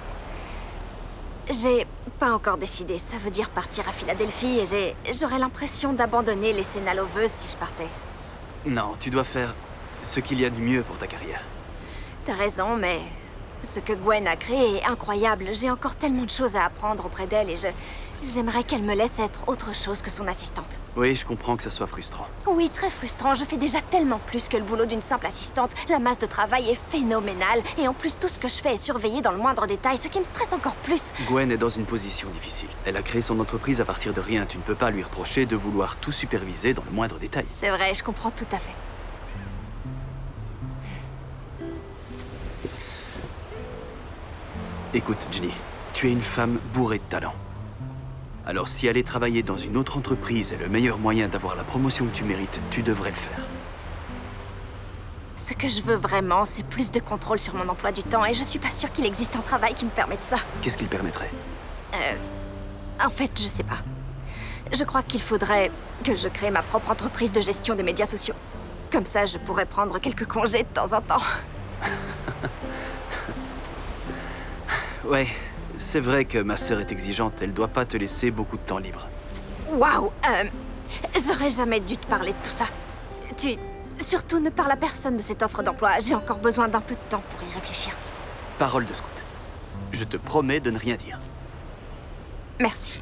J'ai pas encore décidé. Ça veut dire partir à Philadelphie et j'aurais l'impression d'abandonner les Senna Lovers si je partais. Non, tu dois faire ce qu'il y a de mieux pour ta carrière. T'as raison, mais ce que Gwen a créé est incroyable. J'ai encore tellement de choses à apprendre auprès d'elle et j'aimerais qu'elle me laisse être autre chose que son assistante. Oui, je comprends que ça soit frustrant. Oui, très frustrant. Je fais déjà tellement plus que le boulot d'une simple assistante. La masse de travail est phénoménale. Et en plus, tout ce que je fais est surveillé dans le moindre détail, ce qui me stresse encore plus. Gwen est dans une position difficile. Elle a créé son entreprise à partir de rien. Tu ne peux pas lui reprocher de vouloir tout superviser dans le moindre détail. C'est vrai, je comprends tout à fait. Écoute, Ginny, tu es une femme bourrée de talent. Alors si aller travailler dans une autre entreprise est le meilleur moyen d'avoir la promotion que tu mérites, tu devrais le faire. Ce que je veux vraiment, c'est plus de contrôle sur mon emploi du temps et je suis pas sûre qu'il existe un travail qui me permette ça. Qu'est-ce qu'il permettrait? En fait, je sais pas. Je crois qu'il faudrait que je crée ma propre entreprise de gestion des médias sociaux. Comme ça, je pourrais prendre quelques congés de temps en temps. Ouais, c'est vrai que ma sœur est exigeante, elle doit pas te laisser beaucoup de temps libre. Waouh, j'aurais jamais dû te parler de tout ça. Surtout ne parle à personne de cette offre d'emploi. J'ai encore besoin d'un peu de temps pour y réfléchir. Parole de scout. Je te promets de ne rien dire. Merci.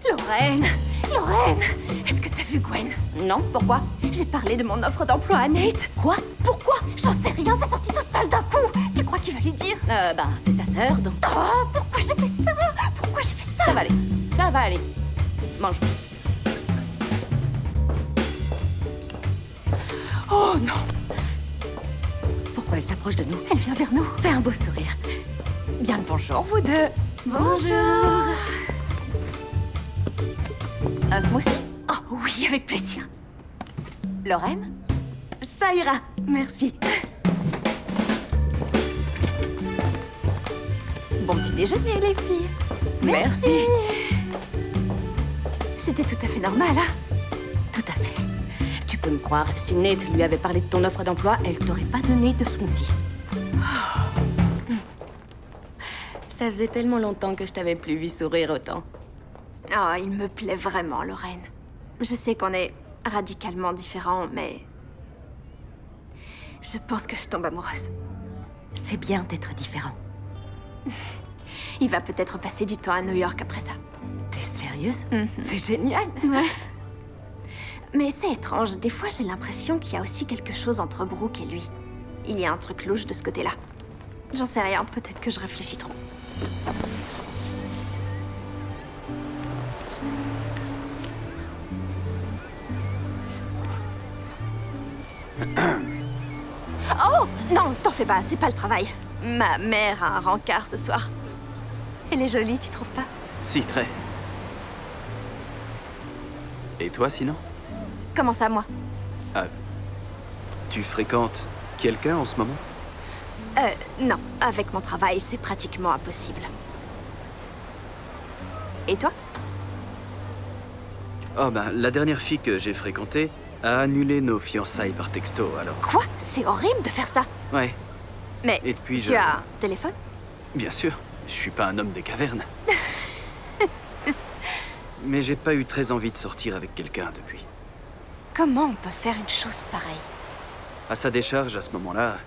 Lorraine! Lorraine, est-ce que t'as vu Gwen? Non, pourquoi? J'ai parlé de mon offre d'emploi à Nate. Quoi? Pourquoi? J'en sais rien, c'est sorti tout seul d'un coup. Tu crois qu'il va lui dire? C'est sa sœur, donc... Oh, pourquoi j'ai fait ça? Pourquoi j'ai fait ça? Ça va aller, ça va aller. Mange. Oh non! Pourquoi elle s'approche de nous? Elle vient vers nous. Fais un beau sourire. Bien le bonjour, vous deux. Bonjour. Un smoothie? Oh oui, avec plaisir. Lorraine? Ça ira, merci. Bon petit déjeuner, les filles. Merci. C'était tout à fait normal, hein? Tout à fait. Tu peux me croire, si Nate lui avait parlé de ton offre d'emploi, elle t'aurait pas donné de smoothie. Ça faisait tellement longtemps que je t'avais plus vu sourire autant. Oh, il me plaît vraiment, Lorraine. Je sais qu'on est radicalement différents, mais... je pense que je tombe amoureuse. C'est bien d'être différent. Il va peut-être passer du temps à New York après ça. T'es sérieuse? C'est génial. Ouais. Mais c'est étrange, des fois j'ai l'impression qu'il y a aussi quelque chose entre Brooke et lui. Il y a un truc louche de ce côté-là. J'en sais rien, peut-être que je réfléchis trop. Oh non, t'en fais pas, c'est pas le travail. Ma mère a un rencard ce soir. Elle est jolie, tu trouves pas? Si, très. Et toi, sinon? Comment ça, moi? Tu fréquentes quelqu'un en ce moment? Non. Avec mon travail, c'est pratiquement impossible. Et toi? Oh ben, la dernière fille que j'ai fréquentée a annulé nos fiançailles par texto, alors... Quoi? C'est horrible de faire ça. Ouais, Mais et depuis tu as un téléphone? Bien sûr, je suis pas un homme des cavernes. Mais j'ai pas eu très envie de sortir avec quelqu'un depuis. Comment on peut faire une chose pareille? À sa décharge, à ce moment-là,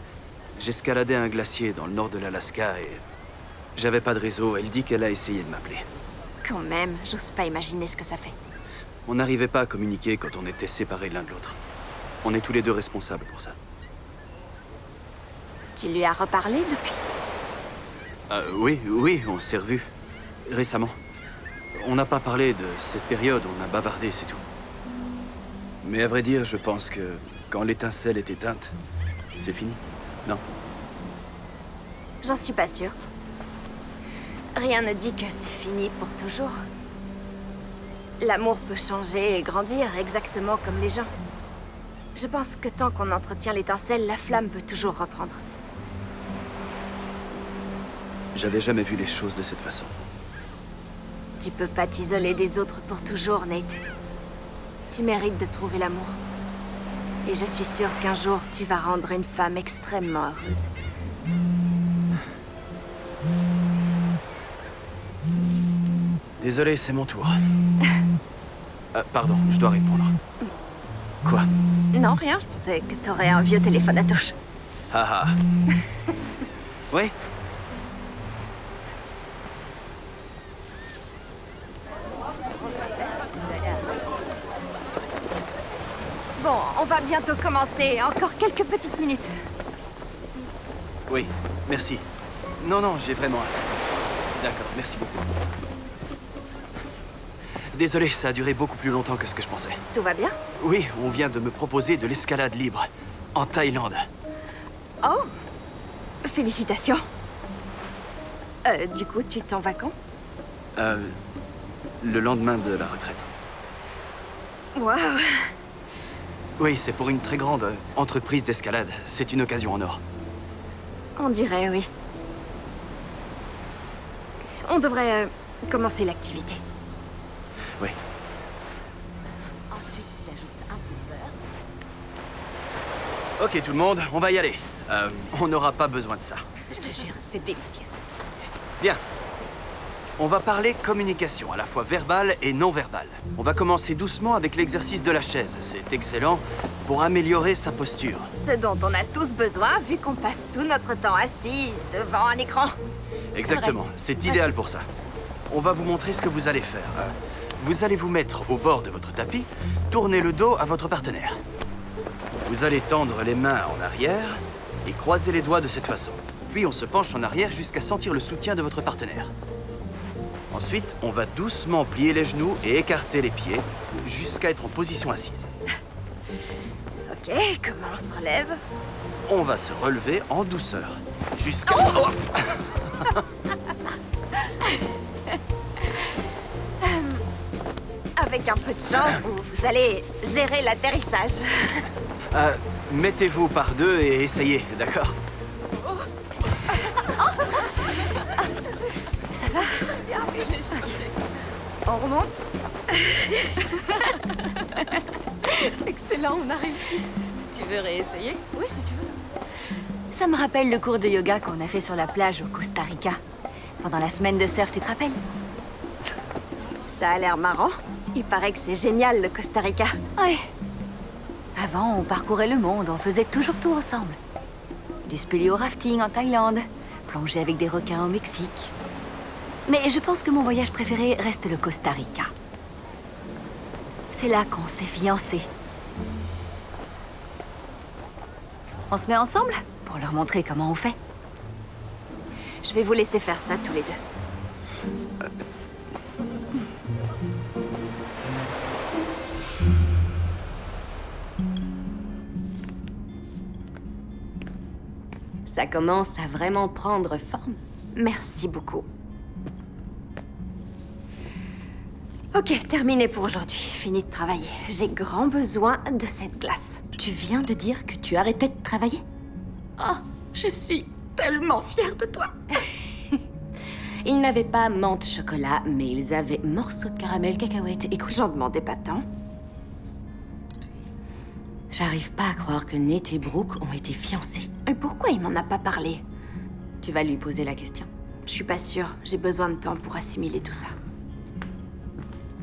j'escaladais un glacier dans le nord de l'Alaska et... j'avais pas de réseau, elle dit qu'elle a essayé de m'appeler. Quand même, j'ose pas imaginer ce que ça fait. On n'arrivait pas à communiquer quand on était séparés l'un de l'autre. On est tous les deux responsables pour ça. Tu lui as reparlé depuis? Oui, on s'est revus. Récemment. On n'a pas parlé de cette période, on a bavardé, c'est tout. Mais à vrai dire, je pense que quand l'étincelle est éteinte, c'est fini, non? J'en suis pas sûre. Rien ne dit que c'est fini pour toujours. L'amour peut changer et grandir exactement comme les gens. Je pense que tant qu'on entretient l'étincelle, la flamme peut toujours reprendre. J'avais jamais vu les choses de cette façon. Tu peux pas t'isoler des autres pour toujours, Nate. Tu mérites de trouver l'amour. Et je suis sûre qu'un jour, tu vas rendre une femme extrêmement heureuse. Désolé, c'est mon tour. Pardon, je dois répondre. Quoi? Non, rien, je pensais que t'aurais un vieux téléphone à touche. Ah ah. Oui? Bon, on va bientôt commencer. Encore quelques petites minutes. Oui, merci. Non, j'ai vraiment hâte. D'accord, merci beaucoup. Désolé, ça a duré beaucoup plus longtemps que ce que je pensais. Tout va bien? Oui, on vient de me proposer de l'escalade libre. En Thaïlande. Oh! Félicitations. Du coup, tu t'en vas quand? Le lendemain de la retraite. Waouh. Oui, c'est pour une très grande entreprise d'escalade. C'est une occasion en or. On dirait, oui. On devrait commencer l'activité. Oui. Ensuite, il ajoute un peu de beurre. Ok, tout le monde, on va y aller. On n'aura pas besoin de ça. Je te jure, c'est délicieux. Bien. On va parler communication, à la fois verbale et non verbale. On va commencer doucement avec l'exercice de la chaise. C'est excellent pour améliorer sa posture. Ce dont on a tous besoin, vu qu'on passe tout notre temps assis devant un écran. Exactement, c'est idéal pour ça. On va vous montrer ce que vous allez faire. Vous allez vous mettre au bord de votre tapis, tourner le dos à votre partenaire. Vous allez tendre les mains en arrière et croiser les doigts de cette façon. Puis on se penche en arrière jusqu'à sentir le soutien de votre partenaire. Ensuite, on va doucement plier les genoux et écarter les pieds jusqu'à être en position assise. Ok, comment on se relève? On va se relever en douceur jusqu'à... Oh. Avec un peu de chance, vous allez gérer l'atterrissage. Mettez-vous par deux et essayez, d'accord? On remonte? Excellent, on a réussi. Tu veux réessayer? Oui, si tu veux. Ça me rappelle le cours de yoga qu'on a fait sur la plage au Costa Rica. Pendant la semaine de surf, tu te rappelles? Ça a l'air marrant. Il paraît que c'est génial, le Costa Rica. Ouais. Avant, on parcourait le monde, on faisait toujours tout ensemble. Du spéléo rafting en Thaïlande, plonger avec des requins au Mexique. Mais je pense que mon voyage préféré reste le Costa Rica. C'est là qu'on s'est fiancés. On se met ensemble pour leur montrer comment on fait. Je vais vous laisser faire ça tous les deux. Ça commence à vraiment prendre forme. Merci beaucoup. Ok, terminé pour aujourd'hui. Fini de travailler. J'ai grand besoin de cette glace. Tu viens de dire que tu arrêtais de travailler? Oh, je suis tellement fière de toi. Ils n'avaient pas menthe chocolat, mais ils avaient morceaux de caramel, cacahuètes et couches. J'en demandais pas tant. J'arrive pas à croire que Nate et Brooke ont été fiancés. Et pourquoi il m'en a pas parlé? Tu vas lui poser la question. Je suis pas sûre. J'ai besoin de temps pour assimiler tout ça.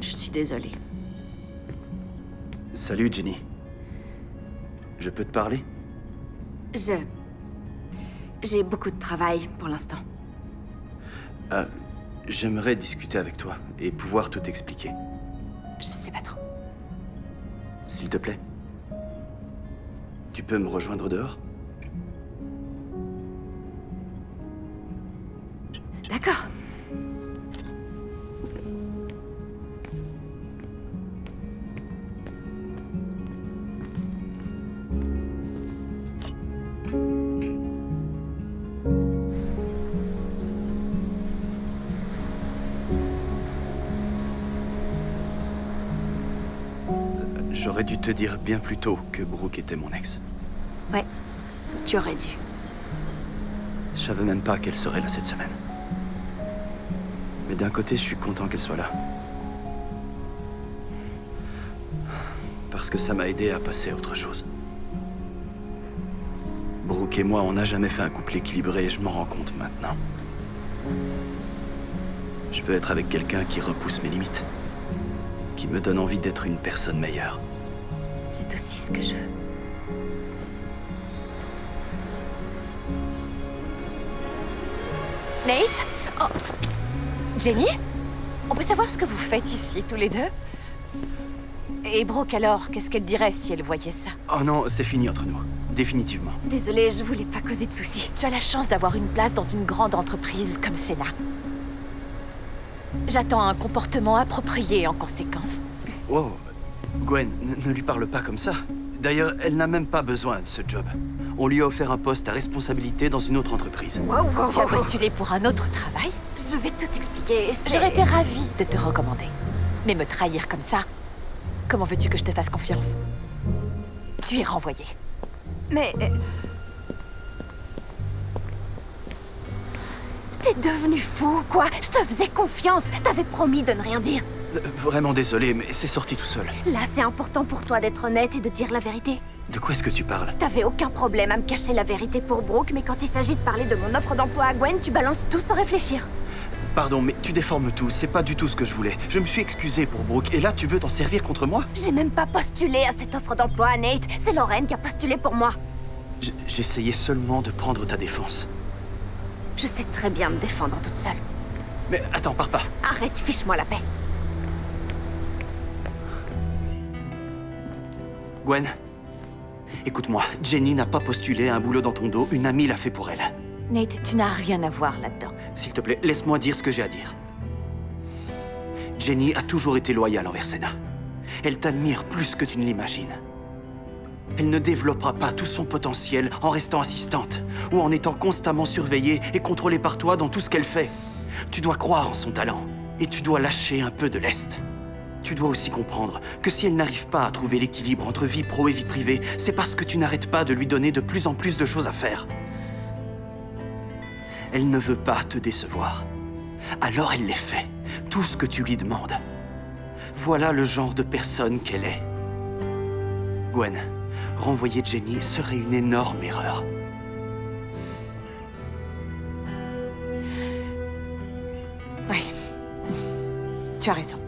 Je suis désolée. Salut, Jenny. Je peux te parler? J'ai beaucoup de travail pour l'instant. J'aimerais discuter avec toi et pouvoir tout expliquer. Je sais pas trop. S'il te plaît. Tu peux me rejoindre dehors? D'accord. J'aurais dû te dire bien plus tôt que Brooke était mon ex. Ouais, tu aurais dû. Je savais même pas qu'elle serait là cette semaine. Mais d'un côté, je suis content qu'elle soit là. Parce que ça m'a aidé à passer à autre chose. Brooke et moi, on n'a jamais fait un couple équilibré et je m'en rends compte maintenant. Je veux être avec quelqu'un qui repousse mes limites. Qui me donne envie d'être une personne meilleure. C'est aussi ce que je veux. Nate? Oh. Jenny? On peut savoir ce que vous faites ici, tous les deux? Et Brooke alors, qu'est-ce qu'elle dirait si elle voyait ça? Oh non, c'est fini entre nous. Définitivement. Désolée, je voulais pas causer de soucis. Tu as la chance d'avoir une place dans une grande entreprise comme Senna. J'attends un comportement approprié en conséquence. Wow. Gwen, ne lui parle pas comme ça. D'ailleurs, elle n'a même pas besoin de ce job. On lui a offert un poste à responsabilité dans une autre entreprise. Tu as postulé pour un autre travail? Je vais tout expliquer. J'aurais été ravie de te recommander. Mais me trahir comme ça, comment veux-tu que je te fasse confiance? Tu es renvoyé. Mais... T'es devenu fou, quoi? Je te faisais confiance. T'avais promis de ne rien dire. Vraiment désolé, mais c'est sorti tout seul. Là, c'est important pour toi d'être honnête et de dire la vérité. De quoi est-ce que tu parles? T'avais aucun problème à me cacher la vérité pour Brooke, mais quand il s'agit de parler de mon offre d'emploi à Gwen, tu balances tout sans réfléchir. Pardon, mais tu déformes tout. C'est pas du tout ce que je voulais. Je me suis excusé pour Brooke, et là, tu veux t'en servir contre moi? J'ai même pas postulé à cette offre d'emploi à Nate. C'est Lorraine qui a postulé pour moi. J'essayais seulement de prendre ta défense. Je sais très bien me défendre toute seule. Mais attends, pars pas. Arrête, fiche-moi la paix. Gwen, écoute-moi. Jenny n'a pas postulé à un boulot dans ton dos. Une amie l'a fait pour elle. Nate, tu n'as rien à voir là-dedans. S'il te plaît, laisse-moi dire ce que j'ai à dire. Jenny a toujours été loyale envers Senna. Elle t'admire plus que tu ne l'imagines. Elle ne développera pas tout son potentiel en restant assistante ou en étant constamment surveillée et contrôlée par toi dans tout ce qu'elle fait. Tu dois croire en son talent et tu dois lâcher un peu de lest. Tu dois aussi comprendre que si elle n'arrive pas à trouver l'équilibre entre vie pro et vie privée, c'est parce que tu n'arrêtes pas de lui donner de plus en plus de choses à faire. Elle ne veut pas te décevoir. Alors elle les fait, tout ce que tu lui demandes. Voilà le genre de personne qu'elle est. Gwen, renvoyer Jenny serait une énorme erreur. Oui. Tu as raison.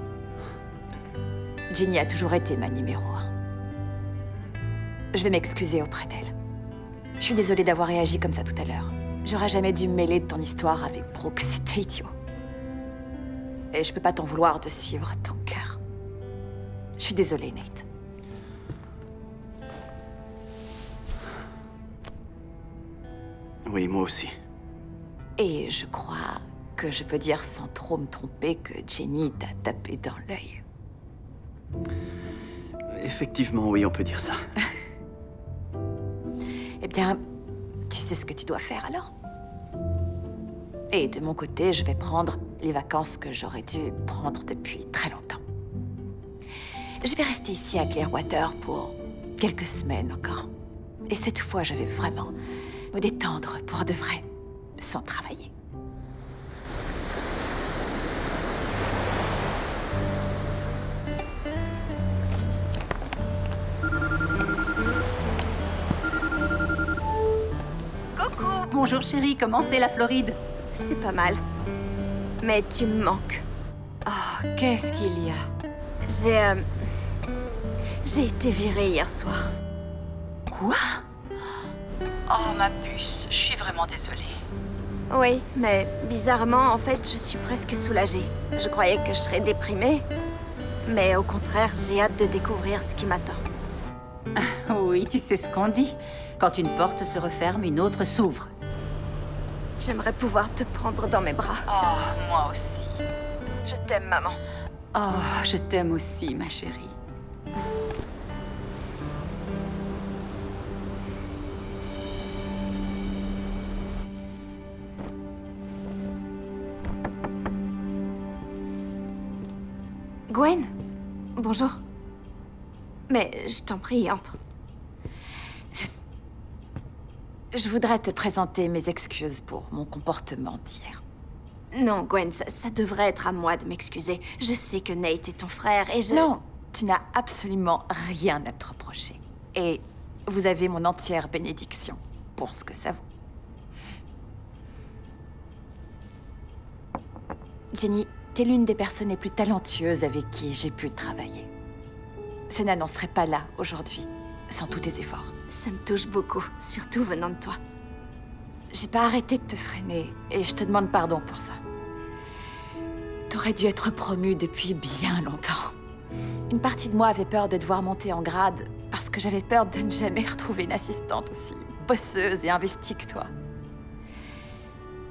Jenny a toujours été ma numéro 1. Je vais m'excuser auprès d'elle. Je suis désolée d'avoir réagi comme ça tout à l'heure. J'aurais jamais dû me mêler de ton histoire avec Brooke, c'était idiot. Et je peux pas t'en vouloir de suivre ton cœur. Je suis désolée, Nate. Oui, moi aussi. Et je crois que je peux dire sans trop me tromper que Jenny t'a tapé dans l'œil. Effectivement, oui, on peut dire ça. Eh bien, tu sais ce que tu dois faire alors? Et de mon côté, je vais prendre les vacances que j'aurais dû prendre depuis très longtemps. Je vais rester ici à Clearwater pour quelques semaines encore. Et cette fois, je vais vraiment me détendre pour de vrai, sans travailler. Bonjour chérie, comment c'est la Floride? C'est pas mal. Mais tu me manques. Oh, qu'est-ce qu'il y a? J'ai été virée hier soir. Quoi? Oh, ma puce, je suis vraiment désolée. Oui, mais bizarrement, en fait, je suis presque soulagée. Je croyais que je serais déprimée. Mais au contraire, j'ai hâte de découvrir ce qui m'attend. Oui, tu sais ce qu'on dit. Quand une porte se referme, une autre s'ouvre. J'aimerais pouvoir te prendre dans mes bras. Oh, moi aussi. Je t'aime, maman. Oh, je t'aime aussi, ma chérie. Gwen? Bonjour. Mais je t'en prie, entre. Je voudrais te présenter mes excuses pour mon comportement d'hier. Non, Gwen, ça devrait être à moi de m'excuser. Je sais que Nate est ton frère et je... Non, tu n'as absolument rien à te reprocher. Et vous avez mon entière bénédiction pour ce que ça vaut. Jenny, t'es l'une des personnes les plus talentueuses avec qui j'ai pu travailler. Senna n'en serait pas là aujourd'hui, sans tous tes efforts. Ça me touche beaucoup, surtout venant de toi. J'ai pas arrêté de te freiner, et je te demande pardon pour ça. T'aurais dû être promue depuis bien longtemps. Une partie de moi avait peur de devoir monter en grade, parce que j'avais peur de ne jamais retrouver une assistante aussi bosseuse et investie que toi.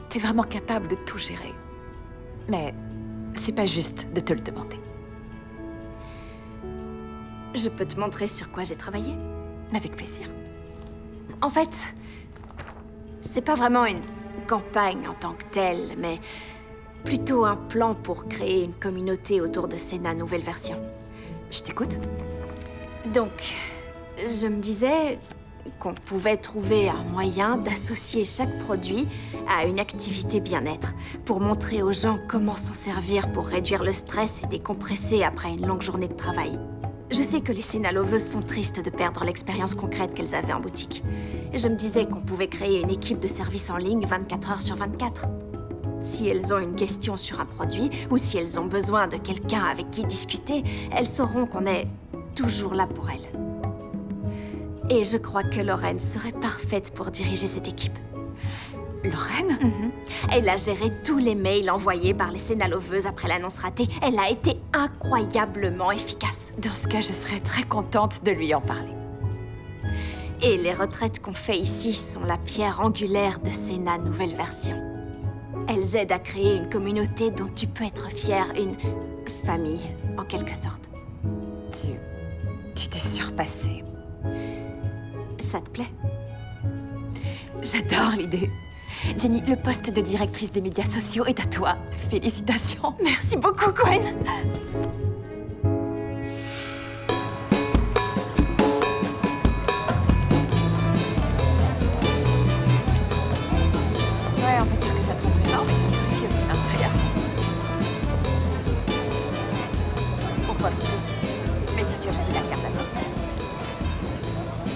T'es vraiment capable de tout gérer. Mais c'est pas juste de te le demander. Je peux te montrer sur quoi j'ai travaillé? Avec plaisir. En fait, c'est pas vraiment une campagne en tant que telle, mais plutôt un plan pour créer une communauté autour de Senna Nouvelle Version. Je t'écoute. Donc, je me disais qu'on pouvait trouver un moyen d'associer chaque produit à une activité bien-être, pour montrer aux gens comment s'en servir pour réduire le stress et décompresser après une longue journée de travail. Je sais que les Senna loveuses sont tristes de perdre l'expérience concrète qu'elles avaient en boutique. Je me disais qu'on pouvait créer une équipe de service en ligne 24 heures sur 24. Si elles ont une question sur un produit, ou si elles ont besoin de quelqu'un avec qui discuter, elles sauront qu'on est toujours là pour elles. Et je crois que Lorraine serait parfaite pour diriger cette équipe. Lorraine? Elle a géré tous les mails envoyés par les Senna loveuses après l'annonce ratée. Elle a été incroyablement efficace. Dans ce cas, je serais très contente de lui en parler. Et les retraites qu'on fait ici sont la pierre angulaire de Senna Nouvelle Version. Elles aident à créer une communauté dont tu peux être fière, une famille, en quelque sorte. Tu t'es surpassée. Ça te plaît? J'adore l'idée. Jenny, le poste de directrice des médias sociaux est à toi. Félicitations. Merci beaucoup, Gwen. Ouais, on peut dire que ça trompe le sang, mais ça purifie aussi l'intérieur. Pourquoi pas? Mais si tu as jeté la carte à toi.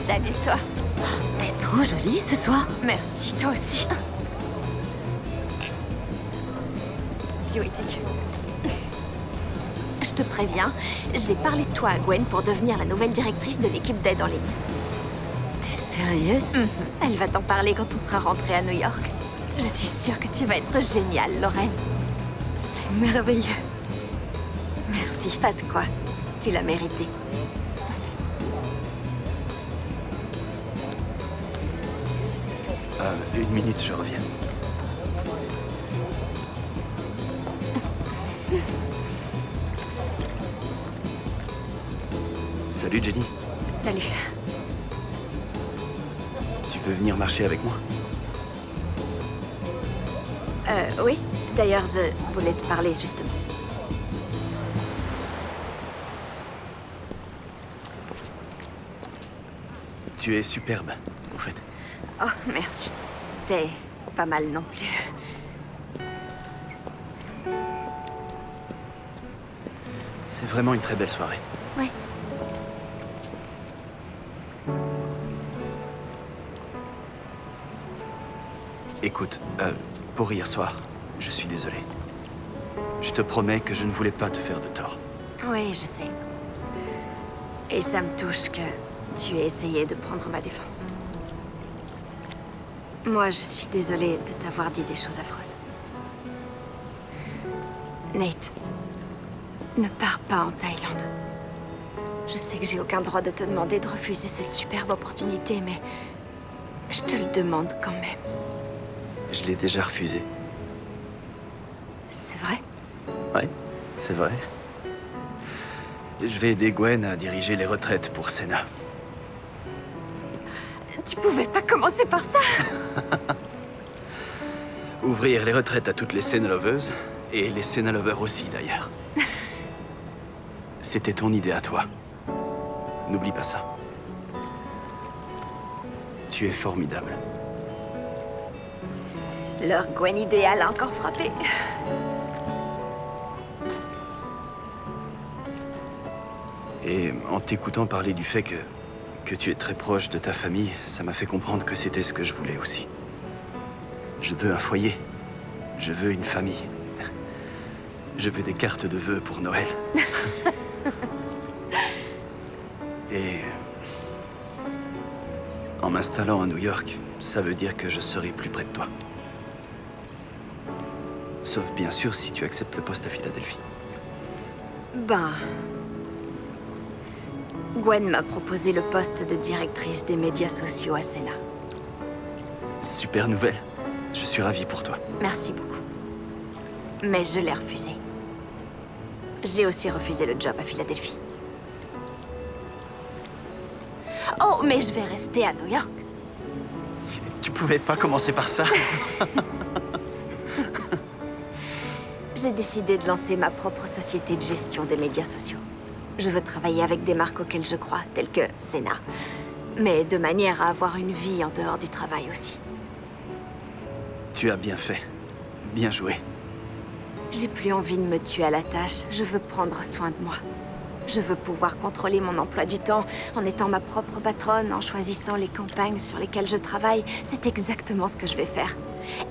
Salut, toi. T'es trop jolie ce soir. Merci, toi aussi. Bioéthique. Je te préviens, j'ai parlé de toi à Gwen pour devenir la nouvelle directrice de l'équipe d'aide en ligne. T'es sérieuse? Elle va t'en parler quand on sera rentré à New York. Je suis sûre que tu vas être géniale, Lorraine. C'est merveilleux. Merci, pas de quoi. Tu l'as mérité. Une minute, je reviens. Salut Jenny, Salut. tu veux venir marcher avec moi? Oui. D'ailleurs, je voulais te parler, justement. Tu es superbe, en fait. Oh, merci. T'es pas mal non plus. C'est vraiment une très belle soirée. Oui. Écoute, pour hier soir, je suis désolé. Je te promets que je ne voulais pas te faire de tort. Oui, je sais. Et ça me touche que tu aies essayé de prendre ma défense. Moi, je suis désolée de t'avoir dit des choses affreuses. Nate, ne pars pas en Thaïlande. Je sais que j'ai aucun droit de te demander de refuser cette superbe opportunité, mais je te le demande quand même. Je l'ai déjà refusé. C'est vrai? Ouais, c'est vrai. Je vais aider Gwen à diriger les retraites pour Senna. Tu pouvais pas commencer par ça? Ouvrir les retraites à toutes les Senna loveuses, et les Senna lovers aussi d'ailleurs. C'était ton idée à toi. N'oublie pas ça. Tu es formidable. Leur Gwen idéale a encore frappé. Et en t'écoutant parler du fait que tu es très proche de ta famille, ça m'a fait comprendre que c'était ce que je voulais aussi. Je veux un foyer. Je veux une famille. Je veux des cartes de vœux pour Noël. Et en m'installant à New York, ça veut dire que je serai plus près de toi. Sauf bien sûr si tu acceptes le poste à Philadelphie. Ben... Gwen m'a proposé le poste de directrice des médias sociaux à Senna. Super nouvelle. Je suis ravi pour toi. Merci beaucoup. Mais je l'ai refusé. J'ai aussi refusé le job à Philadelphie. Oh, mais je vais rester à New York. Tu pouvais pas commencer par ça? J'ai décidé de lancer ma propre société de gestion des médias sociaux. Je veux travailler avec des marques auxquelles je crois, telles que Senna. Mais de manière à avoir une vie en dehors du travail aussi. Tu as bien fait. Bien joué. J'ai plus envie de me tuer à la tâche. Je veux prendre soin de moi. Je veux pouvoir contrôler mon emploi du temps en étant ma propre patronne, en choisissant les campagnes sur lesquelles je travaille. C'est exactement ce que je vais faire.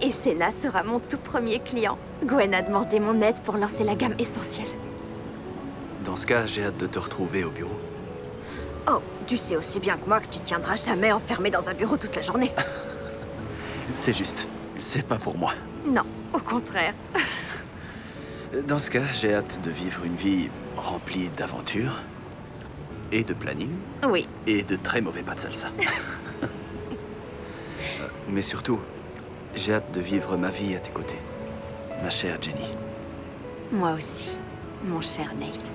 Et Senna sera mon tout premier client. Gwen a demandé mon aide pour lancer la gamme essentielle. Dans ce cas, j'ai hâte de te retrouver au bureau. Oh, tu sais aussi bien que moi que tu tiendras jamais enfermé dans un bureau toute la journée. C'est juste. C'est pas pour moi. Non, au contraire. Dans ce cas, j'ai hâte de vivre une vie remplie d'aventures et de planning Oui, et de très mauvais pas de salsa. Mais surtout, j'ai hâte de vivre ma vie à tes côtés, ma chère Jenny. moi aussi, mon cher Nate.